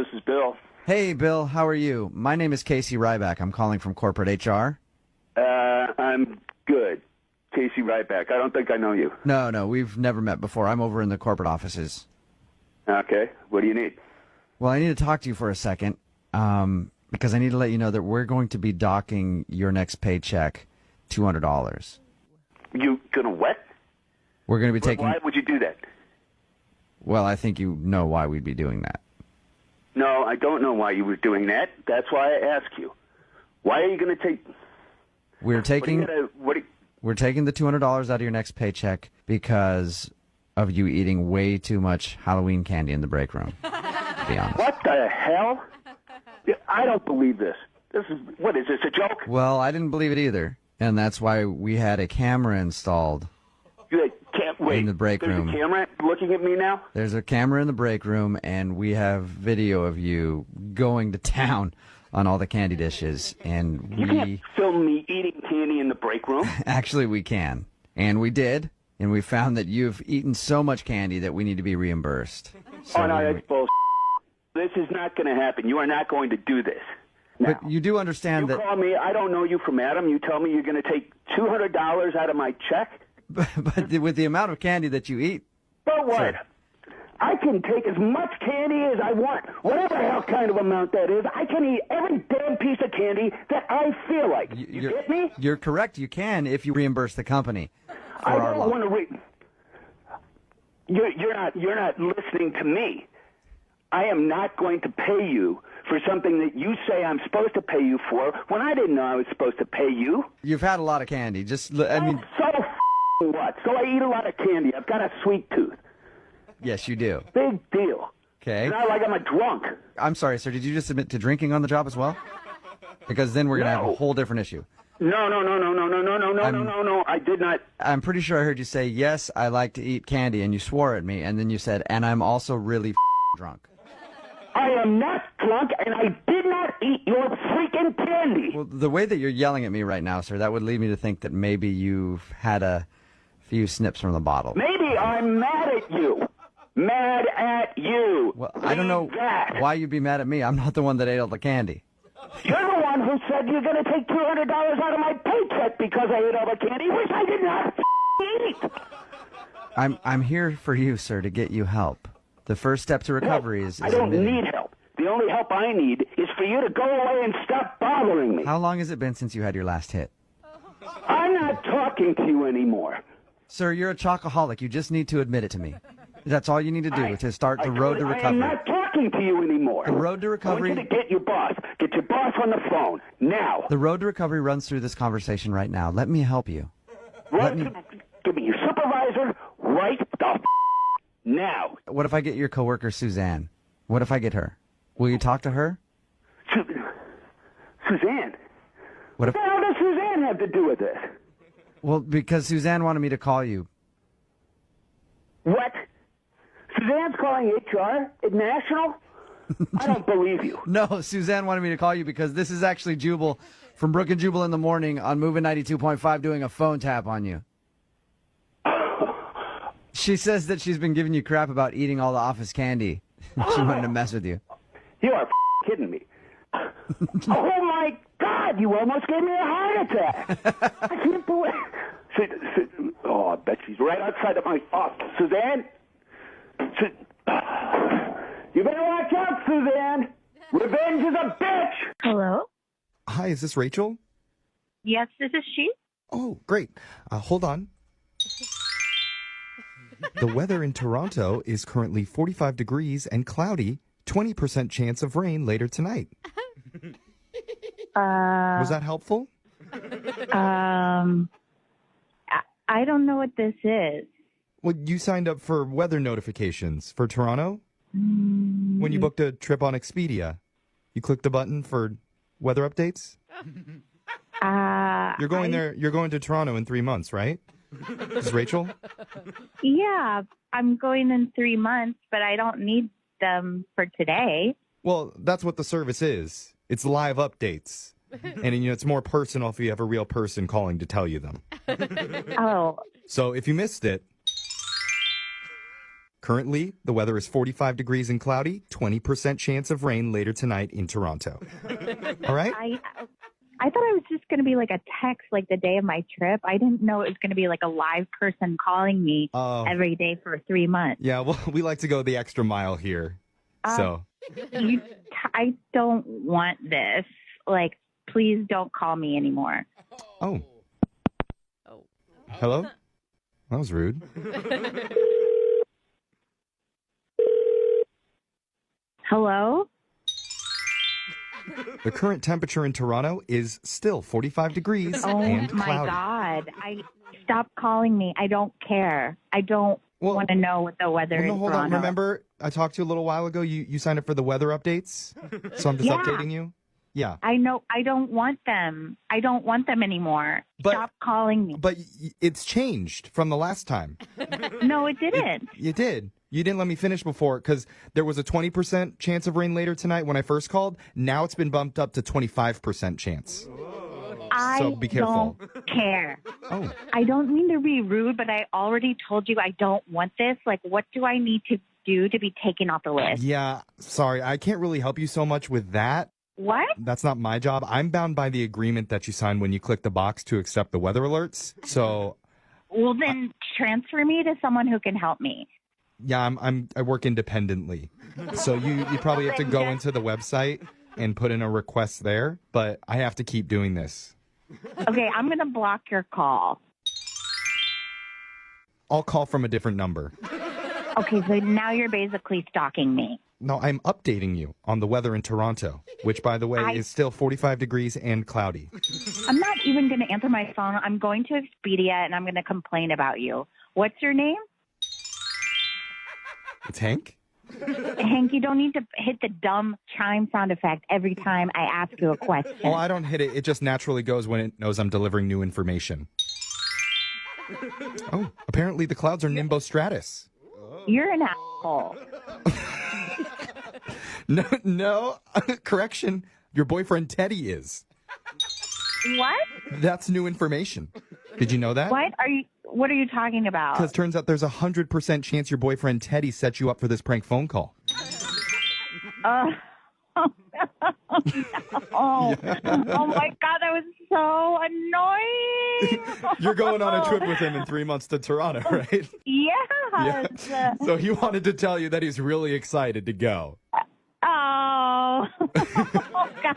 this is Bill. Hey, Bill, how are you? My name is Casey Ryback. I'm calling from corporate HR. I'm good. Casey Ryback. I don't think I know you. No, we've never met before. I'm over in the corporate offices. Okay. What do you need? Well, I need to talk to you for a second, because I need to let you know that we're going to be docking your next paycheck $200. You gonna what? We're going to be taking... Why would you do that? Well, I think you know why we'd be doing that. No, I don't know why you were doing that. That's why I ask you. Why are you going to take... We're taking... What are you... We're taking the $200 out of your next paycheck because of you eating way too much Halloween candy in the break room, to be honest. What the hell? I don't believe this. What is this, a joke? Well, I didn't believe it either, and that's why we had a camera installed. You can't wait. In the break room. There's a camera looking at me now? There's a camera in the break room, and we have video of you going to town on all the candy dishes, and You can't film me eating candy in the break room. Actually, we can. And we did, and we found that you've eaten so much candy that we need to be reimbursed. So Oh, no, that's bullshit. This is not going to happen. You are not going to do this. Now, But you do understand you that... call me, I don't know you from Adam. You tell me you're going to take $200 out of my check? But with the amount of candy that you eat... But what? Sir. I can take as much candy as I want. Whatever the hell kind of amount that is, I can eat every damn piece of candy that I feel like. You get me? You're correct. You can if you reimburse the company for I our don't law. want to You're not listening to me. I am not going to pay you for something that you say I'm supposed to pay you for when I didn't know I was supposed to pay you. You've had a lot of candy. I mean... So what? So I eat a lot of candy. I've got a sweet tooth. Yes, you do. Big deal. Okay. It's not like I'm a drunk. I'm sorry, sir. Did you just admit to drinking on the job as well? Because then we're going to have a whole different issue. No. I did not. I'm pretty sure I heard you say, yes, I like to eat candy, and you swore at me, and then you said, and I'm also really drunk. I am not drunk, and I did not eat your freaking candy. Well, the way that you're yelling at me right now, sir, that would lead me to think that maybe you've had a few snips from the bottle. Maybe I'm mad at you. Mad at you. Well, I don't know why you'd be mad at me. I'm not the one that ate all the candy. You're the one who said you're going to take $200 out of my paycheck because I ate all the candy, which I did not eat. I'm here for you, sir, to get you help. The first step to recovery is I don't admitting. need help. The only help I need is for you to go away and stop bothering me. How long has it been since you had your last hit? I'm not talking to you anymore. Sir, you're a chocoholic. You just need to admit it to me. That's all you need to do to start the road to recovery. I am not talking to you anymore. The road to recovery... I want you to get your boss. Get your boss on the phone, now. The road to recovery runs through this conversation right now. Let me help you. Give me your supervisor right the now. What if I get your coworker, Suzanne? What if I get her? Will you talk to her? Suzanne? What if... the hell does Suzanne have to do with this? Well, because Suzanne wanted me to call you. What? Suzanne's calling HR at National? I don't believe you. No, Suzanne wanted me to call you because this is actually Jubal from Brook and Jubal in the Morning on Moving 92.5 doing a phone tap on you. She says that she's been giving you crap about eating all the office candy. She wanted to mess with you. You are kidding me. Oh, my God, you almost gave me a heart attack. I can't believe Oh, I bet she's right outside of my office. Suzanne? You better watch out, Suzanne. Revenge is a bitch. Hello? Hi, is this Rachel? Yes, this is she. Oh, great. Hold on. The weather in Toronto is currently 45 degrees and cloudy, 20% chance of rain later tonight. Was that helpful? I don't know what this is. Well, you signed up for weather notifications for Toronto? When you booked a trip on Expedia, you clicked the button for weather updates? You're going there. You're going to Toronto in 3 months, right? This is Rachel? Yeah, I'm going in 3 months, but I don't need them for today. Well, that's what the service is. It's live updates. And it's more personal if you have a real person calling to tell you them. Oh. So if you missed it, Currently, the weather is 45 degrees and cloudy, 20% chance of rain later tonight in Toronto. All right? I thought it was just going to be like a text like the day of my trip. I didn't know it was going to be like a live person calling me every day for 3 months. Yeah, well, we like to go the extra mile here. So. I don't want this. Like, please don't call me anymore. Oh. Hello? That was rude. Hello? The current temperature in Toronto is still 45 degrees and cloudy. Oh, my God. Stop calling me. I don't care. I don't want to know what the weather is. No, hold on. Remember, I talked to you a little while ago. You signed up for the weather updates? So I'm just updating you? Yeah. I know. I don't want them. I don't want them anymore. Stop calling me. But it's changed from the last time. No, it didn't. You did. You didn't let me finish before because there was a 20% chance of rain later tonight when I first called. Now it's been bumped up to 25% chance. So be careful. I don't care. Oh. I don't mean to be rude, but I already told you I don't want this. Like, what do I need to do to be taken off the list? Yeah, sorry. I can't really help you so much with that. What? That's not my job. I'm bound by the agreement that you signed when you click the box to accept the weather alerts. So. Well, then transfer me to someone who can help me. Yeah, I work independently. So you probably have to go into the website and put in a request there, but I have to keep doing this. Okay, I'm going to block your call. I'll call from a different number. Okay, so now you're basically stalking me. No, I'm updating you on the weather in Toronto, which, by the way, is still 45 degrees and cloudy. I'm not even going to answer my phone. I'm going to Expedia, and I'm going to complain about you. What's your name? It's Hank? Hank, you don't need to hit the dumb chime sound effect every time I ask you a question. Oh, I don't hit it. It just naturally goes when it knows I'm delivering new information. Oh, apparently the clouds are nimbostratus. You're an asshole. No. Correction. Your boyfriend Teddy is. What? That's new information. Did you know that? What are you talking about? Because turns out there's 100% chance your boyfriend Teddy set you up for this prank phone call. Oh my God, that was so annoying. You're going on a trip with him in 3 months to Toronto, right? Yes. Yeah. So he wanted to tell you that he's really excited to go. Oh God.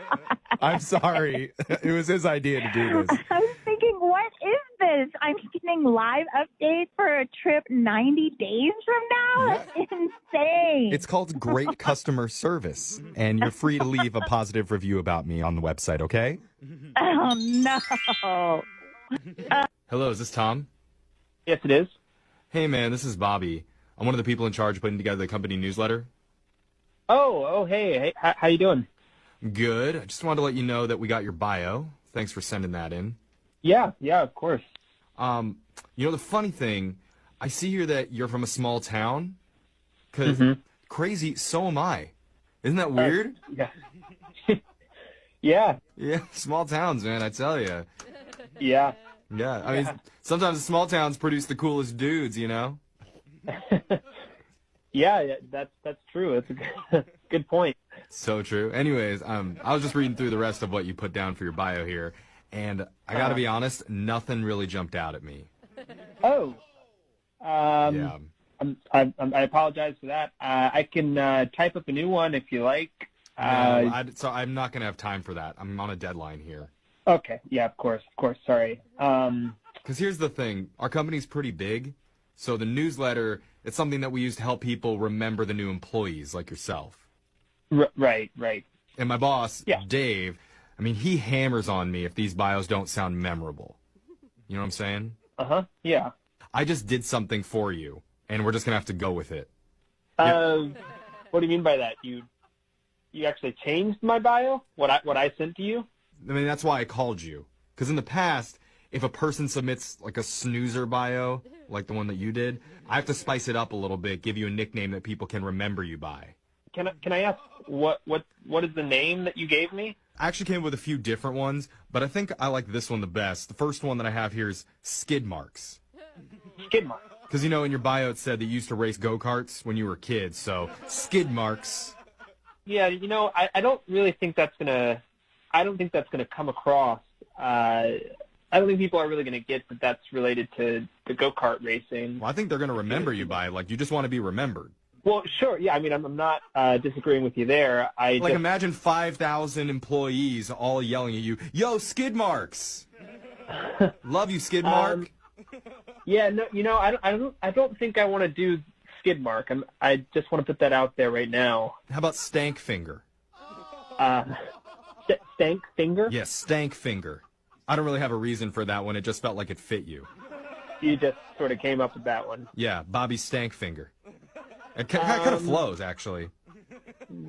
I'm sorry. It was his idea to do this. I was thinking, what is this? I'm getting live updates for a trip 90 days from now? That's insane. It's called great customer service, and you're free to leave a positive review about me on the website, okay? Oh, no. Hello, is this Tom? Yes, it is. Hey, man, this is Bobby. I'm one of the people in charge of putting together the company newsletter. Hey, how you doing? Good. I just wanted to let you know that we got your bio. Thanks for sending that in. Yeah, of course. You know, the funny thing, I see here that you're from a small town. Because crazy, so am I. Isn't that weird? Yeah. Yeah. Yeah, small towns, man, I tell you. Yeah. Yeah, I mean, sometimes the small towns produce the coolest dudes, you know? Yeah, that's true. It's a good point. So true. Anyways, I was just reading through the rest of what you put down for your bio here, and I gotta be honest, nothing really jumped out at me. Oh. Yeah. I apologize for that. I can type up a new one if you like. So I'm not gonna have time for that. I'm on a deadline here. Okay. Yeah, of course. Sorry. Because here's the thing. Our company's pretty big, so the newsletter, it's something that we use to help people remember the new employees like yourself. Right. And my boss, Yeah. Dave, I mean, he hammers on me if these bios don't sound memorable. You know what I'm saying? Yeah. I just did something for you, and we're just gonna have to go with it. What do you mean by that? You actually changed my bio? What I sent to you? I mean, that's why I called you. Because in the past, if a person submits like a snoozer bio, like the one that you did, I have to spice it up a little bit, give you a nickname that people can remember you by. Can I ask what is the name that you gave me? I actually came with a few different ones, but I think I like this one the best. The first one that I have here is Skid Marks. Skid mark. Because, in your bio it said that you used to race go-karts when you were kids, so skid marks. Yeah, I don't really think that's gonna come across. I don't think people are really gonna get that that's related to the go-kart racing. Well, I think they're going to remember you by, you just want to be remembered. Well, sure. Yeah, I mean, I'm not disagreeing with you there. Imagine 5,000 employees all yelling at you, "Yo, skid marks!" Love you, skid mark. Yeah, no, I don't think I want to do skid mark. I just want to put that out there right now. How about stank finger? Stank finger? Yes, stank finger. I don't really have a reason for that one. It just felt like it fit you. You just sort of came up with that one. Yeah, Bobby stank finger. It kind of flows, actually.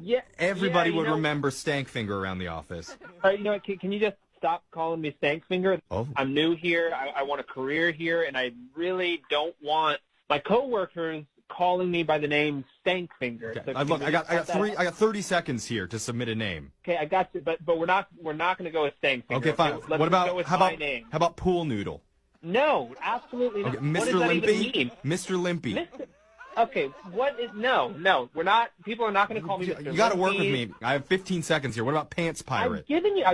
Yeah. Everybody would remember stank finger around the office. You know what? Can you just stop calling me stank finger? Oh. I'm new here. I want a career here, and I really don't want my coworkers calling me by the name stank finger. Okay. So I got 30 seconds here to submit a name. Okay, I got you, but we're not going to go with stank finger. Okay, fine. Let's go with my name. How about pool noodle? No, absolutely not. Okay, What Mr. does that even Limpy. mean? Mr. Limpy. Okay, no, we're not. People are not going to call me Mr. You got to work with Limpy. me. I have 15 seconds here. What about pants pirate? I'm giving you.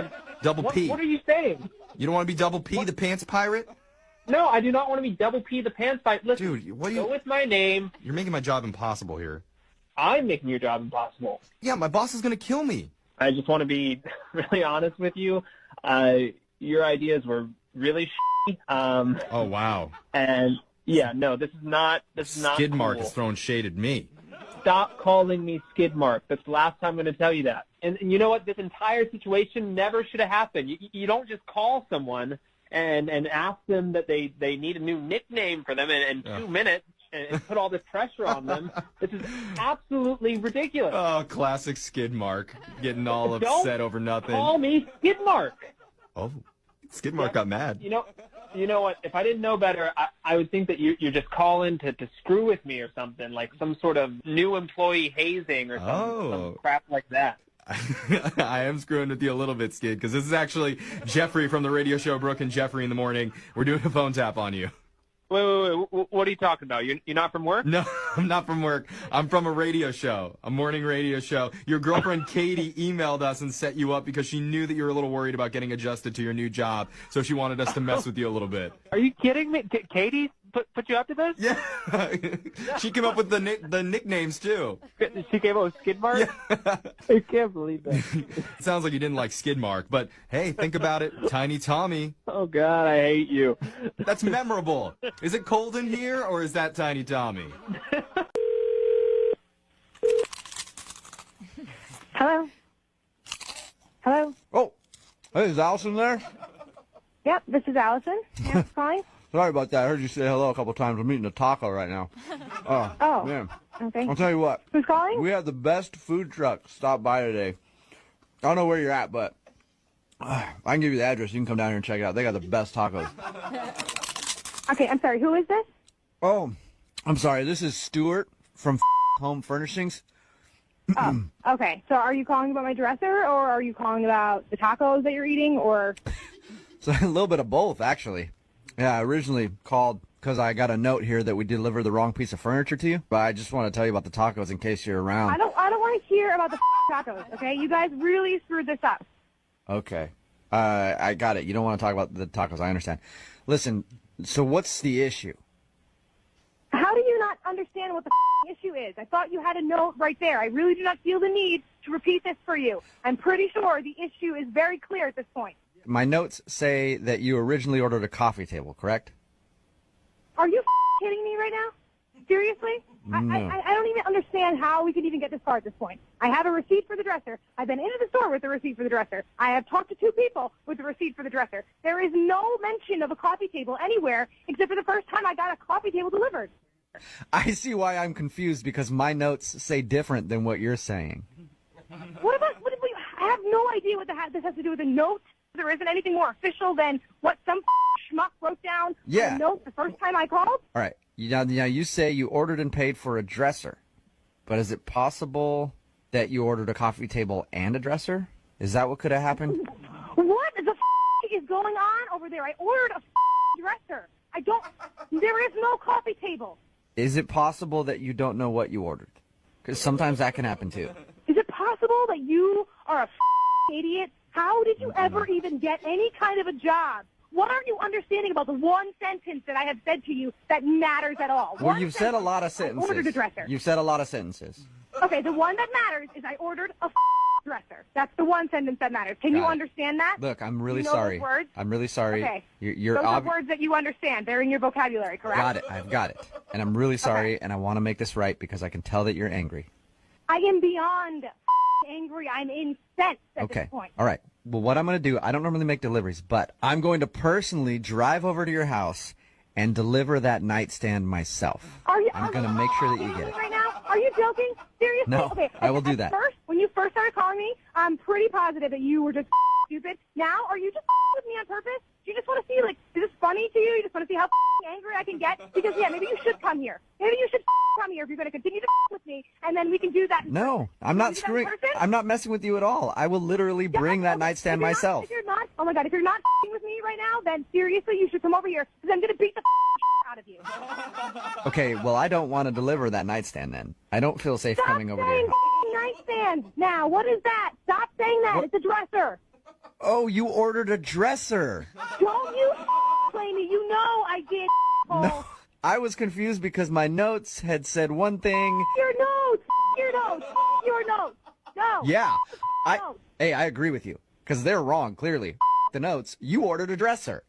Double P. What are you saying? You don't want to be double P, the pants pirate? No, I do not want to be double P the pants fight. Listen, Dude, what do go with my name. You're making my job impossible here. I'm making your job impossible. Yeah, my boss is going to kill me. I just want to be really honest with you. Your ideas were really shitty. Oh, wow. And yeah, no, this is not Skid mark cool. is throwing shade at me. Stop calling me skid mark. That's the last time I'm going to tell you that. And you know what? This entire situation never should have happened. You don't just call someone and ask them that they need a new nickname for them in 2 minutes and put all this pressure on them. This is absolutely ridiculous. Oh, classic skid mark. Getting all upset over nothing. Call me skid mark. Oh, skid mark got mad. You know what? If I didn't know better, I would think that you're just calling to screw with me or something, like some sort of new employee hazing or some crap like that. I am screwing with you a little bit, Skid, because this is actually Jeffrey from the radio show Brooke and Jeffrey in the Morning. We're doing a phone tap on you. Wait. What are you talking about? You're not from work? No, I'm not from work. I'm from a radio show, a morning radio show. Your girlfriend Katie emailed us and set you up because she knew that you were a little worried about getting adjusted to your new job, so she wanted us to mess with you a little bit. Are you kidding me? Katie put you up to this? Yeah. She came up with the nicknames, too. She came up with Skid Mark? Yeah. I can't believe that. Sounds like you didn't like Skid Mark, but hey, think about it. Tiny Tommy. Oh, God, I hate you. That's memorable. Is it cold in here, or is that Tiny Tommy? Hello? Hello? Oh, hey, is Allison there? Yep, this is Allison. Yes, calling. Sorry about that. I heard you say hello a couple times. I'm eating a taco right now. Oh, man. okay. I'll tell you what. Who's calling? We have the best food truck stop by today. I don't know where you're at, but I can give you the address. You can come down here and check it out. They got the best tacos. Okay, I'm sorry. Who is this? Oh, I'm sorry. This is Stuart from Home Furnishings. Oh, okay. So are you calling about my dresser, or are you calling about the tacos that you're eating, or? So a little bit of both, actually. Yeah, I originally called because I got a note here that we delivered the wrong piece of furniture to you. But I just want to tell you about the tacos in case you're around. I don't want to hear about the tacos, okay? You guys really screwed this up. Okay. I got it. You don't want to talk about the tacos. I understand. Listen, so what's the issue? How do you not understand what the issue is? I thought you had a note right there. I really do not feel the need to repeat this for you. I'm pretty sure the issue is very clear at this point. My notes say that you originally ordered a coffee table, correct? Are you kidding me right now? Seriously? No. I don't even understand how we could even get this far at this point. I have a receipt for the dresser. I've been into the store with the receipt for the dresser. I have talked to 2 people with the receipt for the dresser. There is no mention of a coffee table anywhere except for the first time I got a coffee table delivered. I see why I'm confused because my notes say different than what you're saying. I have no idea what this has to do with a note. There isn't anything more official than what some schmuck wrote down on a note the first time I called. All right. Now you say you ordered and paid for a dresser, but is it possible that you ordered a coffee table and a dresser? Is that what could have happened? What the is going on over there? I ordered a dresser. There is no coffee table. Is it possible that you don't know what you ordered? Because sometimes that can happen too. Is it possible that you are a idiot? How did you ever even get any kind of a job? What aren't you understanding about the one sentence that I have said to you that matters at all? Well, you've said a lot of sentences. I ordered a dresser. You've said a lot of sentences. Okay, the one that matters is I ordered a dresser. That's the one sentence that matters. Can you Got it. understand that? Look, I'm really You know sorry. those words? I'm really sorry. Okay. You're Those are words that you understand. They're in your vocabulary, correct? Got it. I've got it. And I'm really sorry, and I want to make this right because I can tell that you're angry. I am beyond angry. I'm incensed at Okay. this point. All right. Well, what I'm going to do, I don't normally make deliveries, but I'm going to personally drive over to your house and deliver that nightstand myself. I'm going to make sure that you get it. Right now? Are you joking? Seriously? No, Okay. I will do that. First, when you first started calling me, I'm pretty positive that you were just stupid. Now, are you just with me on purpose? Do you just want to see, like, is this funny to you? You just want to see how angry I can get? Because, yeah, maybe you should come here. Maybe you should come here if you're going to continue to with me, and then we can do that. No, I'm not screwing. I'm not messing with you at all. I will literally bring that nightstand myself. If you're not, oh my God, if you're not with me right now, then seriously, you should come over here because I'm going to beat the out of you. Okay, well, I don't want to deliver that nightstand then. I don't feel safe coming over to your house. Nightstand. Now, what is that? Stop saying that. What? It's a dresser. Oh, you ordered a dresser. Don't you play me. You know I did. No, I was confused because my notes had said one thing. Your notes. Your notes. Your notes. No. Yeah, No. Hey, I agree with you because they're wrong. Clearly, the notes. You ordered a dresser.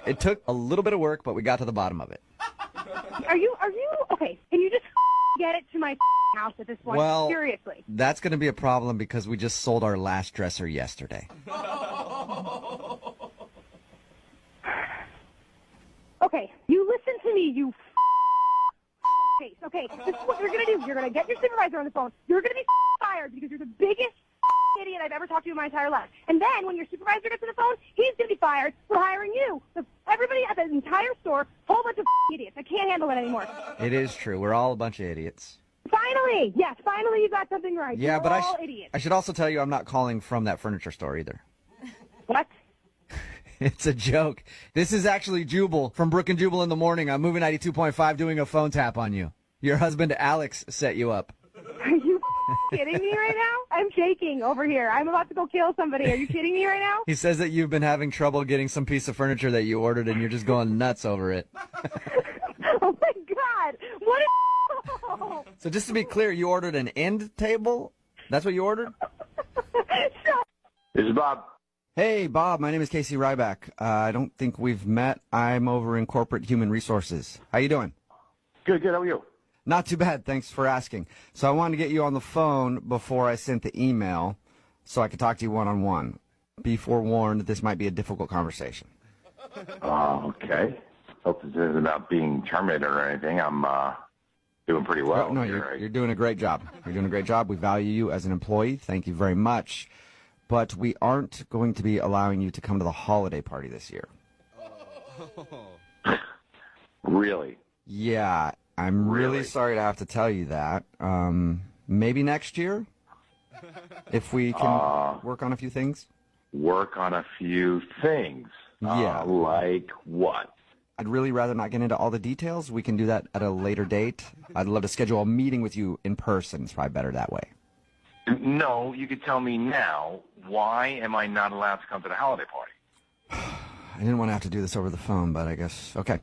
It took a little bit of work, but we got to the bottom of it. Are you okay? Can you just get it to my house at this point? Well, Seriously. That's going to be a problem because we just sold our last dresser yesterday. Okay, you listen to me, you face. Okay, this is what you're going to do. You're going to get your supervisor on the phone. You're going to be fired because you're the biggest idiot I've ever talked to in my entire life. And then when your supervisor gets on the phone, he's going to be fired for hiring you. So everybody at the entire store, whole bunch of idiots. I can't handle it anymore. It is true. We're all a bunch of idiots. Finally! Yes, finally you got something right. Yeah, You're but all idiots. I should also tell you I'm not calling from that furniture store either. What? It's a joke. This is actually Jubal from Brook and Jubal in the Morning. I'm moving 92.5 doing a phone tap on you. Your husband Alex set you up. Are you kidding me right now? I'm shaking over here. I'm about to go kill somebody. Are you kidding me right now? He says that you've been having trouble getting some piece of furniture that you ordered and you're just going nuts over it. Oh my God! What is... So just to be clear, you ordered an end table? That's what you ordered? This is Bob. Hey, Bob, my name is Casey Ryback. I don't think we've met. I'm over in Corporate Human Resources. How you doing? Good. How are you? Not too bad. Thanks for asking. So I wanted to get you on the phone before I sent the email so I could talk to you one-on-one. Be forewarned, this might be a difficult conversation. Oh, okay. Hope this isn't about being terminated or anything. I'm doing pretty well. No, you're doing a great job. You're doing a great job. We value you as an employee. Thank you very much. But we aren't going to be allowing you to come to the holiday party this year. Really? Yeah, I'm really sorry to have to tell you that. Maybe next year? If we can work on a few things? Work on a few things. Yeah. Like what? I'd really rather not get into all the details. We can do that at a later date. I'd love to schedule a meeting with you in person. It's probably better that way. No, you could tell me now. Why am I not allowed to come to the holiday party? I didn't want to have to do this over the phone, but I guess, okay.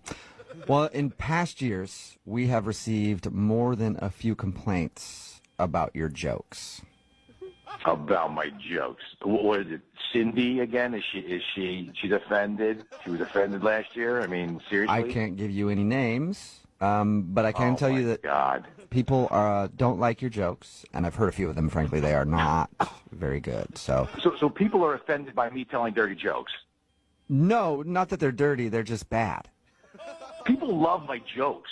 Well, in past years, we have received more than a few complaints about your jokes. About my jokes. What is it? Cindy again? She's offended? She was offended last year? I mean, seriously? I can't give you any names, but I can tell you that God. people don't like your jokes, and I've heard a few of them. Frankly, they are not very good. So people are offended by me telling dirty jokes? No, not that they're dirty. They're just bad. People love my jokes.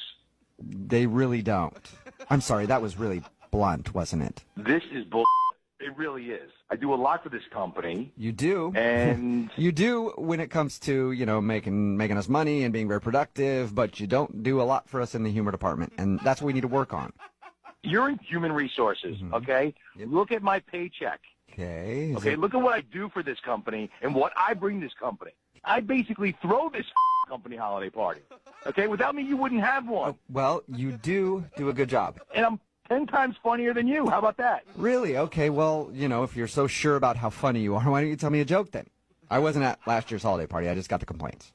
They really don't. I'm sorry, that was really blunt, wasn't it? This is bull. It really is. I do a lot for this company. You do. And you do when it comes to, making us money and being very productive, but you don't do a lot for us in the humor department, and that's what we need to work on. You're in human resources, okay? Yep. Look at my paycheck. Okay. Look at what I do for this company and what I bring this company. I basically throw this company holiday party. Okay? Without me, you wouldn't have one. Well, you do a good job. And I'm 10 times funnier than you. How about that? Really? Okay, well, if you're so sure about how funny you are, why don't you tell me a joke then? I wasn't at last year's holiday party. I just got the complaints.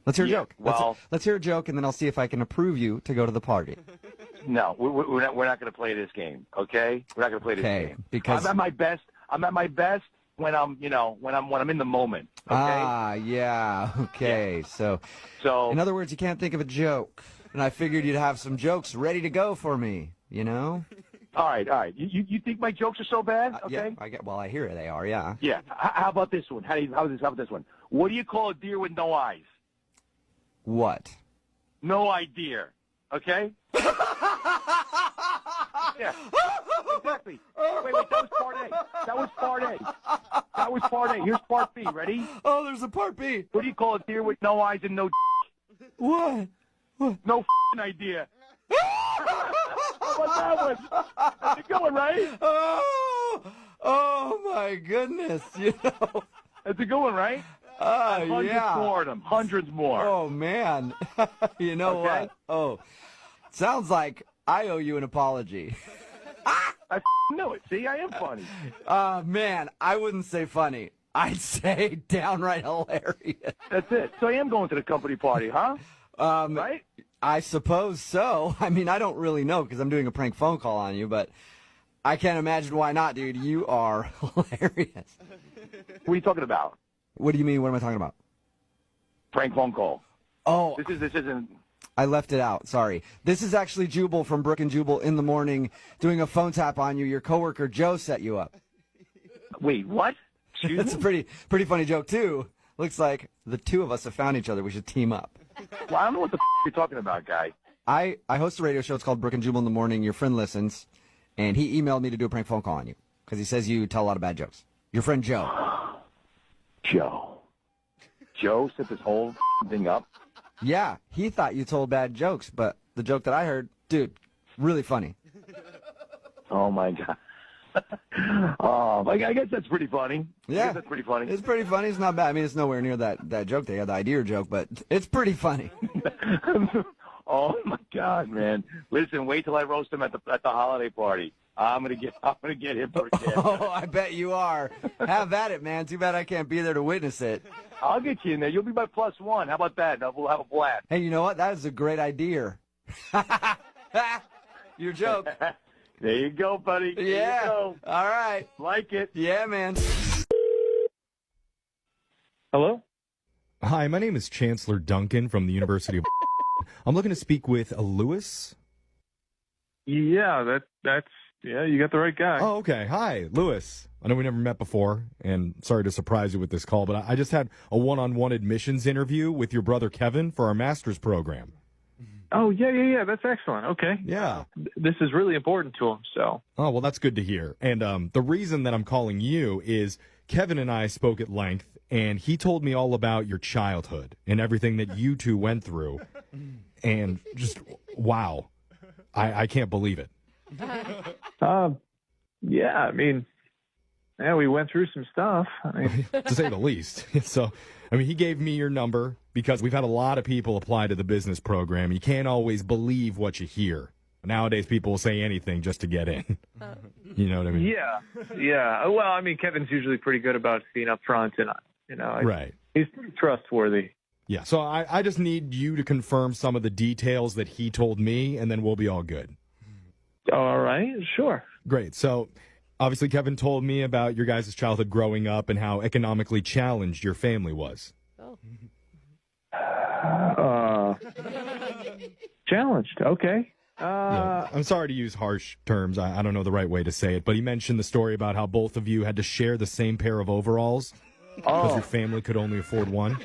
Let's hear a joke. Well, let's hear a joke, and then I'll see if I can approve you to go to the party. No, we're not going to play this game. Okay? We're not going to play this game. Because I'm at my best. I'm at my best when I'm in the moment. Okay? Ah, yeah. Okay. Yeah. So, in other words, you can't think of a joke, and I figured you'd have some jokes ready to go for me. All right. You think my jokes are so bad? Okay. Yeah, I hear they are. Yeah. Yeah. How about this one? How about this one? What do you call a deer with no eyes? What? No idea. Okay. Yeah. Exactly. Wait. That was part A. That was part A. Here's part B. Ready? Oh, there's a part B. What do you call a deer with no eyes and no? What? No idea. How about that one? That's a good one, right? Oh my goodness! That's a good one, right? Hundreds more of them. Hundreds more. Oh man! You know Okay. what? Oh, sounds like I owe you an apology. I knew it. See, I am funny. Man, I wouldn't say funny. I'd say downright hilarious. That's it. So I am going to the company party, huh? Right? I suppose so. I mean, I don't really know because I'm doing a prank phone call on you, but I can't imagine why not, dude. You are hilarious. What are you talking about? What do you mean? What am I talking about? Prank phone call. Oh, This isn't. I left it out. Sorry. This is actually Jubal from Brook and Jubal in the morning doing a phone tap on you. Your coworker Joe set you up. Wait, what? Excuse That's a me? pretty funny joke too. Looks like the two of us have found each other. We should team up. Well, I don't know what the you're talking about, guy. I host a radio show. It's called Brook and Jubal in the morning. Your friend listens, and he emailed me to do a prank phone call on you because he says you tell a lot of bad jokes. Your friend Joe. Joe set this whole thing up. Yeah, he thought you told bad jokes, but the joke that I heard, dude, really funny. Oh my god. I guess that's pretty funny. Yeah, I guess that's pretty funny. It's pretty funny. It's not bad. I mean, it's nowhere near that joke they had, the idea joke, but it's pretty funny. Oh my god, man! Listen, wait till I roast him at the holiday party. I'm gonna get him for a kid. Oh, I bet you are. Have at it, man. Too bad I can't be there to witness it. I'll get you in there. You'll be my +1. How about that? We'll have a blast. Hey, you know what? That is a great idea. Your joke. There you go, buddy. There Yeah. you go. All right. Like it. Yeah, man. Hello? Hi, my name is Chancellor Duncan from the University of. I'm looking to speak with Lewis. Yeah, you got the right guy. Oh, okay. Hi, Lewis. I know we never met before, and sorry to surprise you with this call, but I just had a one-on-one admissions interview with your brother Kevin for our master's program. Oh, yeah. That's excellent. Okay. Yeah. This is really important to him, so. Oh, well, that's good to hear. And the reason that I'm calling you is Kevin and I spoke at length, and he told me all about your childhood and everything that you two went through. And just, wow. I can't believe it. Yeah, I mean, we went through some stuff. To say the least. So, I mean, he gave me your number because we've had a lot of people apply to the business program. You can't always believe what you hear. Nowadays, people will say anything just to get in. You know what I mean? Yeah. Well, I mean, Kevin's usually pretty good about being up front, and, Right. he's pretty trustworthy. Yeah, so I just need you to confirm some of the details that he told me, and then we'll be all good. All right, sure. Great. So, obviously, Kevin told me about your guys' childhood growing up and how economically challenged your family was. Challenged, okay. Yeah. I'm sorry to use harsh terms. I don't know the right way to say it, but he mentioned the story about how both of you had to share the same pair of overalls because your family could only afford one.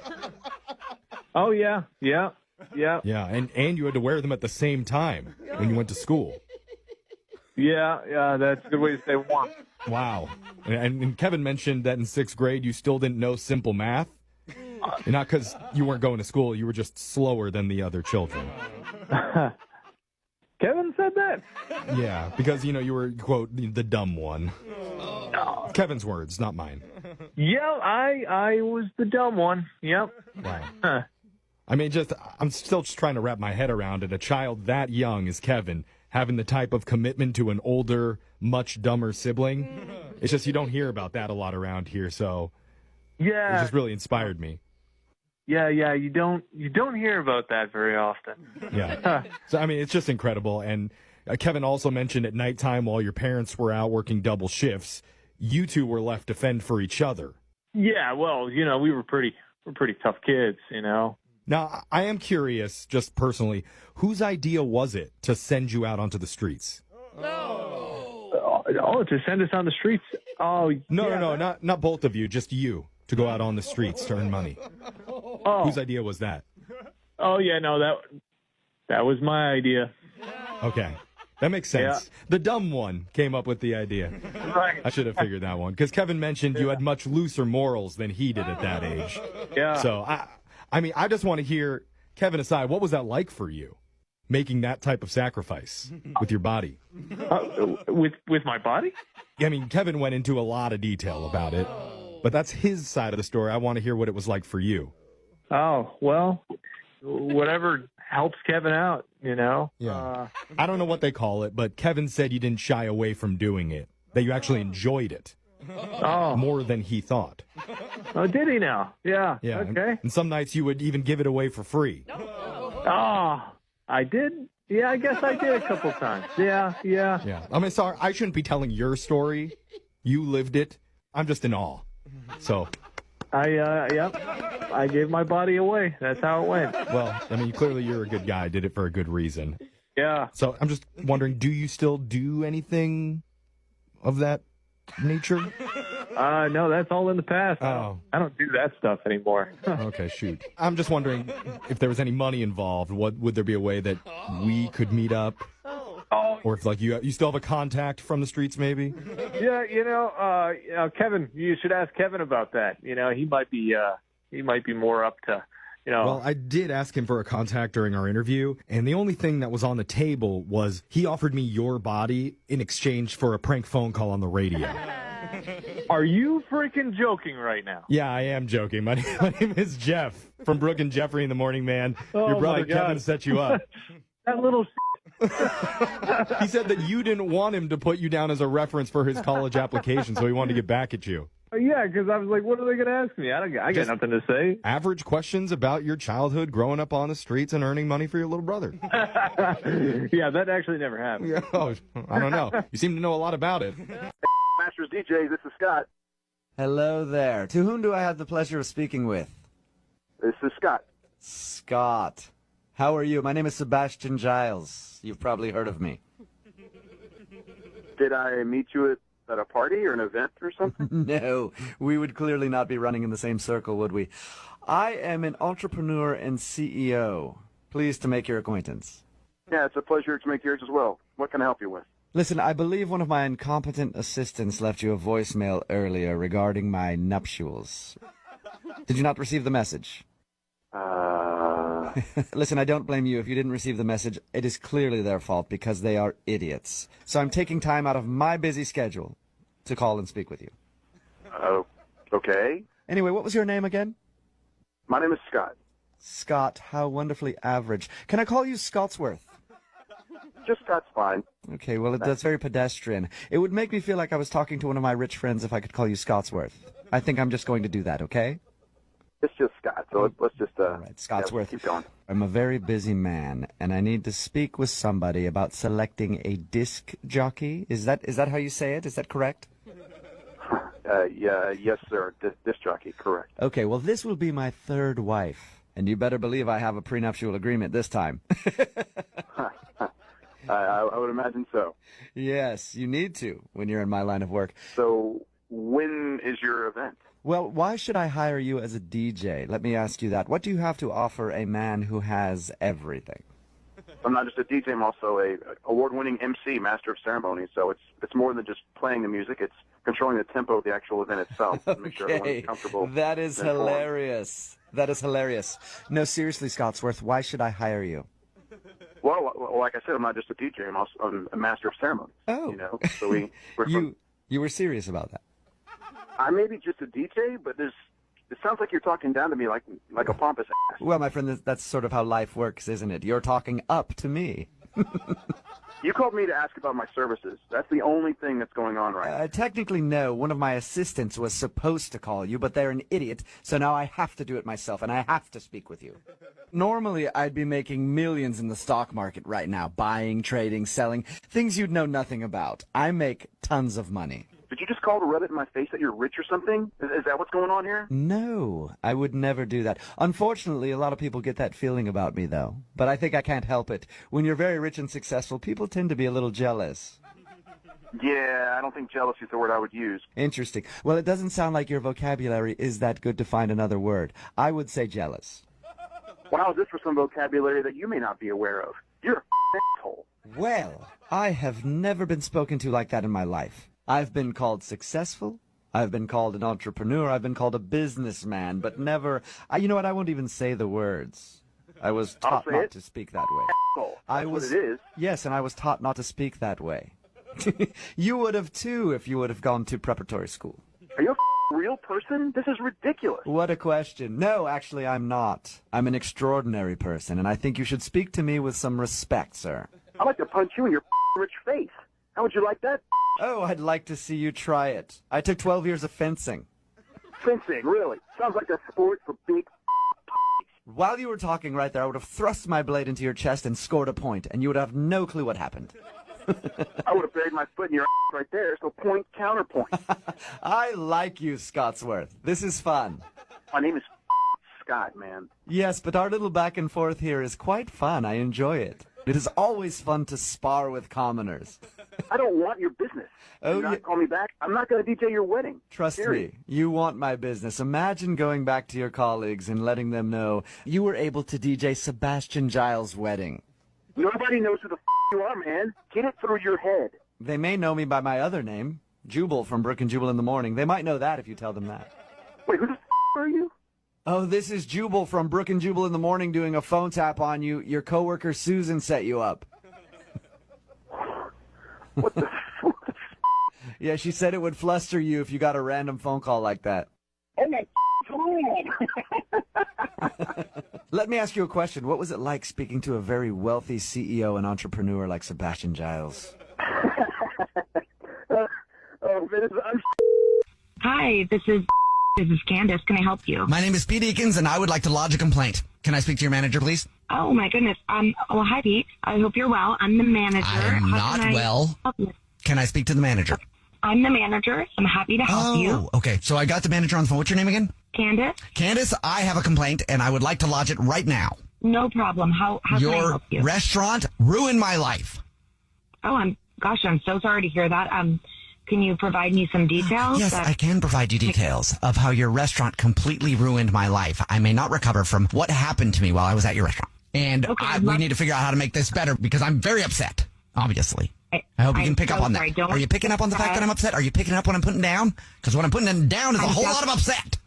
Oh, yeah. Yeah, and you had to wear them at the same time when you went to school. Yeah, that's a good way to say one. Wow. And Kevin mentioned that in 6th grade you still didn't know simple math. And not because you weren't going to school, you were just slower than the other children. Kevin said that? Yeah, because, you were, quote, the dumb one. Kevin's words, not mine. Yeah, I was the dumb one. Yep. Wow. Huh. I mean, I'm still just trying to wrap my head around it. A child that young as Kevin having the type of commitment to an older, much dumber sibling. It's just you don't hear about that a lot around here, so it Yeah, just really inspired me. yeah. You don't hear about that very often. Yeah. So, I mean, it's just incredible. And Kevin also mentioned at nighttime while your parents were out working double shifts, you two were left to fend for each other. Yeah, well, we're pretty tough kids, Now, I am curious, just personally, whose idea was it to send you out onto the streets? Oh, to send us on the streets? Oh, No, not both of you, just you, to go out on the streets to earn money. Oh, Whose idea was that? oh yeah, no, that was my idea. Okay, that makes sense. Yeah. The dumb one came up with the idea. Right. I should have figured that one, because Kevin mentioned you had much looser morals than he did at that age. Yeah. So, I mean, I just want to hear, Kevin aside, what was that like for you, making that type of sacrifice with your body? With my body? I mean, Kevin went into a lot of detail about it, but that's his side of the story. I want to hear what it was like for you. Oh, well, whatever helps Kevin out, Yeah. I don't know what they call it, but Kevin said you didn't shy away from doing it, that you actually enjoyed it Oh, more than he thought. oh, did he now? Yeah. Yeah. Okay. And some nights you would even give it away for free. Oh, I did? Yeah, I guess I did a couple times. Yeah. Yeah. I mean, sorry, I shouldn't be telling your story. You lived it. I'm just in awe. So, I gave my body away. That's how it went. well, I mean, clearly you're a good guy. Did it for a good reason. Yeah. So I'm just wondering, do you still do anything of that nature? No, that's all in the past. Oh. I don't do that stuff anymore. Okay, shoot. I'm just wondering if there was any money involved. Would there be a way that we could meet up? Oh, Or if like you still have a contact from the streets, maybe? yeah, Kevin, you should ask Kevin about that. He might be more up to, Well, I did ask him for a contact during our interview, and the only thing that was on the table was he offered me your body in exchange for a prank phone call on the radio. Are you freaking joking right now? Yeah, I am joking. My name is Jeff from Brooke and Jeffrey in the Morning Man. Oh, Your brother my God. Kevin set you up. That little He said that you didn't want him to put you down as a reference for his college application, so he wanted to get back at you. Yeah, because I was like, what are they going to ask me? I got nothing to say. Average questions about your childhood growing up on the streets and earning money for your little brother. Yeah, that actually never happened. Yeah, oh, I don't know. You seem to know a lot about it. Masters DJ, this is Scott. Hello there. To whom do I have the pleasure of speaking with? This is Scott. Scott. How are you? My name is Sebastian Giles. You've probably heard of me. Did I meet you at a party or an event or something? No, we would clearly not be running in the same circle, would we? I am an entrepreneur and CEO. Pleased to make your acquaintance. Yeah, it's a pleasure to make yours as well. What can I help you with? Listen, I believe one of my incompetent assistants left you a voicemail earlier regarding my nuptials. Did you not receive the message? Listen, I don't blame you if you didn't receive the message. It is clearly their fault because they are idiots. So I'm taking time out of my busy schedule to call and speak with you. Okay. Anyway, what was your name again? My name is Scott. Scott, how wonderfully average. Can I call you Scottsworth? Just Scott's fine. Okay, well, that's very pedestrian. It would make me feel like I was talking to one of my rich friends if I could call you Scottsworth. I think I'm just going to do that, okay? It's just Scott, so let's just, All right, Scottsworth. keep going. I'm a very busy man, and I need to speak with somebody about selecting a disc jockey. Is that how you say it? Is that correct? Yeah, yes, sir. Disc jockey, correct. Okay, well, this will be my third wife, and you better believe I have a prenuptial agreement this time. I would imagine so. Yes, you need to when you're in my line of work. So when is your event? Well, why should I hire you as a DJ? Let me ask you that. What do you have to offer a man who has everything? I'm not just a DJ. I'm also a award-winning MC, master of ceremonies. So it's more than just playing the music. It's controlling the tempo of the actual event itself to make sure everyone's comfortable. That is and informed. hilarious. That is hilarious. No, seriously, Scottsworth, why should I hire you? Well, like I said, I'm not just a DJ. I'm also a master of ceremonies. Oh. So we're You were serious about that. I may be just a DJ, but there's It sounds like you're talking down to me like a pompous ass. Well, my friend, that's sort of how life works, isn't it? You're talking up to me. You called me to ask about my services. That's the only thing that's going on right now. Technically, no. One of my assistants was supposed to call you, but they're an idiot, so now I have to do it myself, and I have to speak with you. Normally, I'd be making millions in the stock market right now, buying, trading, selling, things you'd know nothing about. I make tons of money. Did you just call to rub it in my face that you're rich or something? Is that what's going on here? No, I would never do that. Unfortunately, a lot of people get that feeling about me, though. But I think I can't help it. When you're very rich and successful, people tend to be a little jealous. Yeah, I don't think jealousy is the word I would use. Interesting. Well, it doesn't sound like your vocabulary is that good to find another word. I would say jealous. Well, how is this for some vocabulary that you may not be aware of? You're a asshole. Well, I have never been spoken to like that in my life. I've been called successful. I've been called an entrepreneur. I've been called a businessman, but never... you know what? I won't even say the words. I was taught not to speak that way. Asshole. I That's was, what it is. Yes, and I was taught not to speak that way. You would have, too, if you would have gone to preparatory school. Are you a real person? This is ridiculous. What a question. No, actually, I'm not. I'm an extraordinary person, and I think you should speak to me with some respect, sir. I'd like to punch you in your rich face. How would you like that? Oh, I'd like to see you try it. I took 12 years of fencing. Fencing, really? Sounds like a sport for big. While you were talking right there, I would have thrust my blade into your chest and scored a point, and you would have no clue what happened. I would have buried my foot in your ass right there, so point, counterpoint. I like you, Scottsworth. This is fun. My name is Scott, man. Yes, but our little back and forth here is quite fun. I enjoy it. It is always fun to spar with commoners. I don't want your business. Oh, Do not call me back. I'm not going to DJ your wedding. Trust Period. me, you want my business. Imagine going back to your colleagues and letting them know you were able to DJ Sebastian Giles' wedding. Nobody knows who the you are, man. Get it through your head. They may know me by my other name, Jubal from Brook and Jubal in the Morning. They might know that if you tell them that. Wait, who the are you? Oh, this is Jubal from Brook and Jubal in the Morning doing a phone tap on you. Your coworker Susan set you up. What the Yeah, she said it would fluster you if you got a random phone call like that. Oh my God. Let me ask you a question. What was it like speaking to a very wealthy CEO and entrepreneur like Sebastian Giles? Hi, this is Candace. Can I help you? My name is Pete Eakins, and I would like to lodge a complaint. Can I speak to your manager, please? Oh, my goodness. Well, hi, Pete. I hope you're well. I'm the manager. I am not well. Can I speak to the manager? I'm the manager. I'm happy to help you. Okay. So I got the manager on the phone. What's your name again? Candace? Candace, I have a complaint, and I would like to lodge it right now. No problem. How can I Your help you? restaurant ruined my life. Oh, I'm so sorry to hear that. Can you provide me some details? Yes, I can provide you details of how your restaurant completely ruined my life. I may not recover from what happened to me while I was at your restaurant. And we need to figure out how to make this better because I'm very upset, obviously. I hope you can pick up on that. Are you picking up on the fact that I'm upset? Are you picking up what I'm putting down? Because what I'm putting down is a whole lot of upset.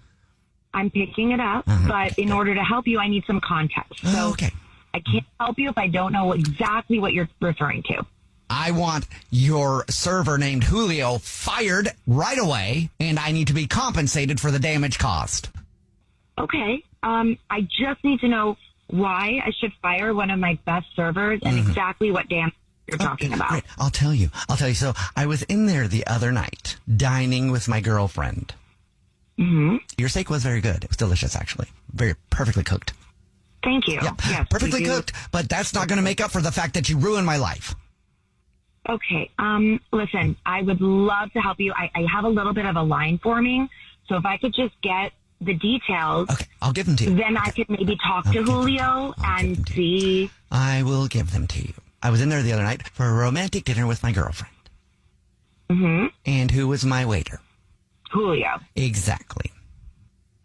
I'm picking it up, but in order to help you, I need some context. So okay. I can't help you if I don't know exactly what you're referring to. I want your server named Julio fired right away, and I need to be compensated for the damage caused. Okay. I just need to know why I should fire one of my best servers and exactly what damage you're talking about. Great. I'll tell you. So I was in there the other night, dining with my girlfriend. Mm-hmm. Your steak was very good. It was delicious, actually. Very perfectly cooked. Thank you. Yeah, yes, perfectly cooked, but that's not going to make up for the fact that you ruined my life. Okay. Listen, I would love to help you. I have a little bit of a line forming, so if I could just get the details. Okay, I'll give them to you. Then I could maybe talk to Julio and see. I will give them to you. I was in there the other night for a romantic dinner with my girlfriend. Mm-hmm. And who was my waiter? Julio. Exactly.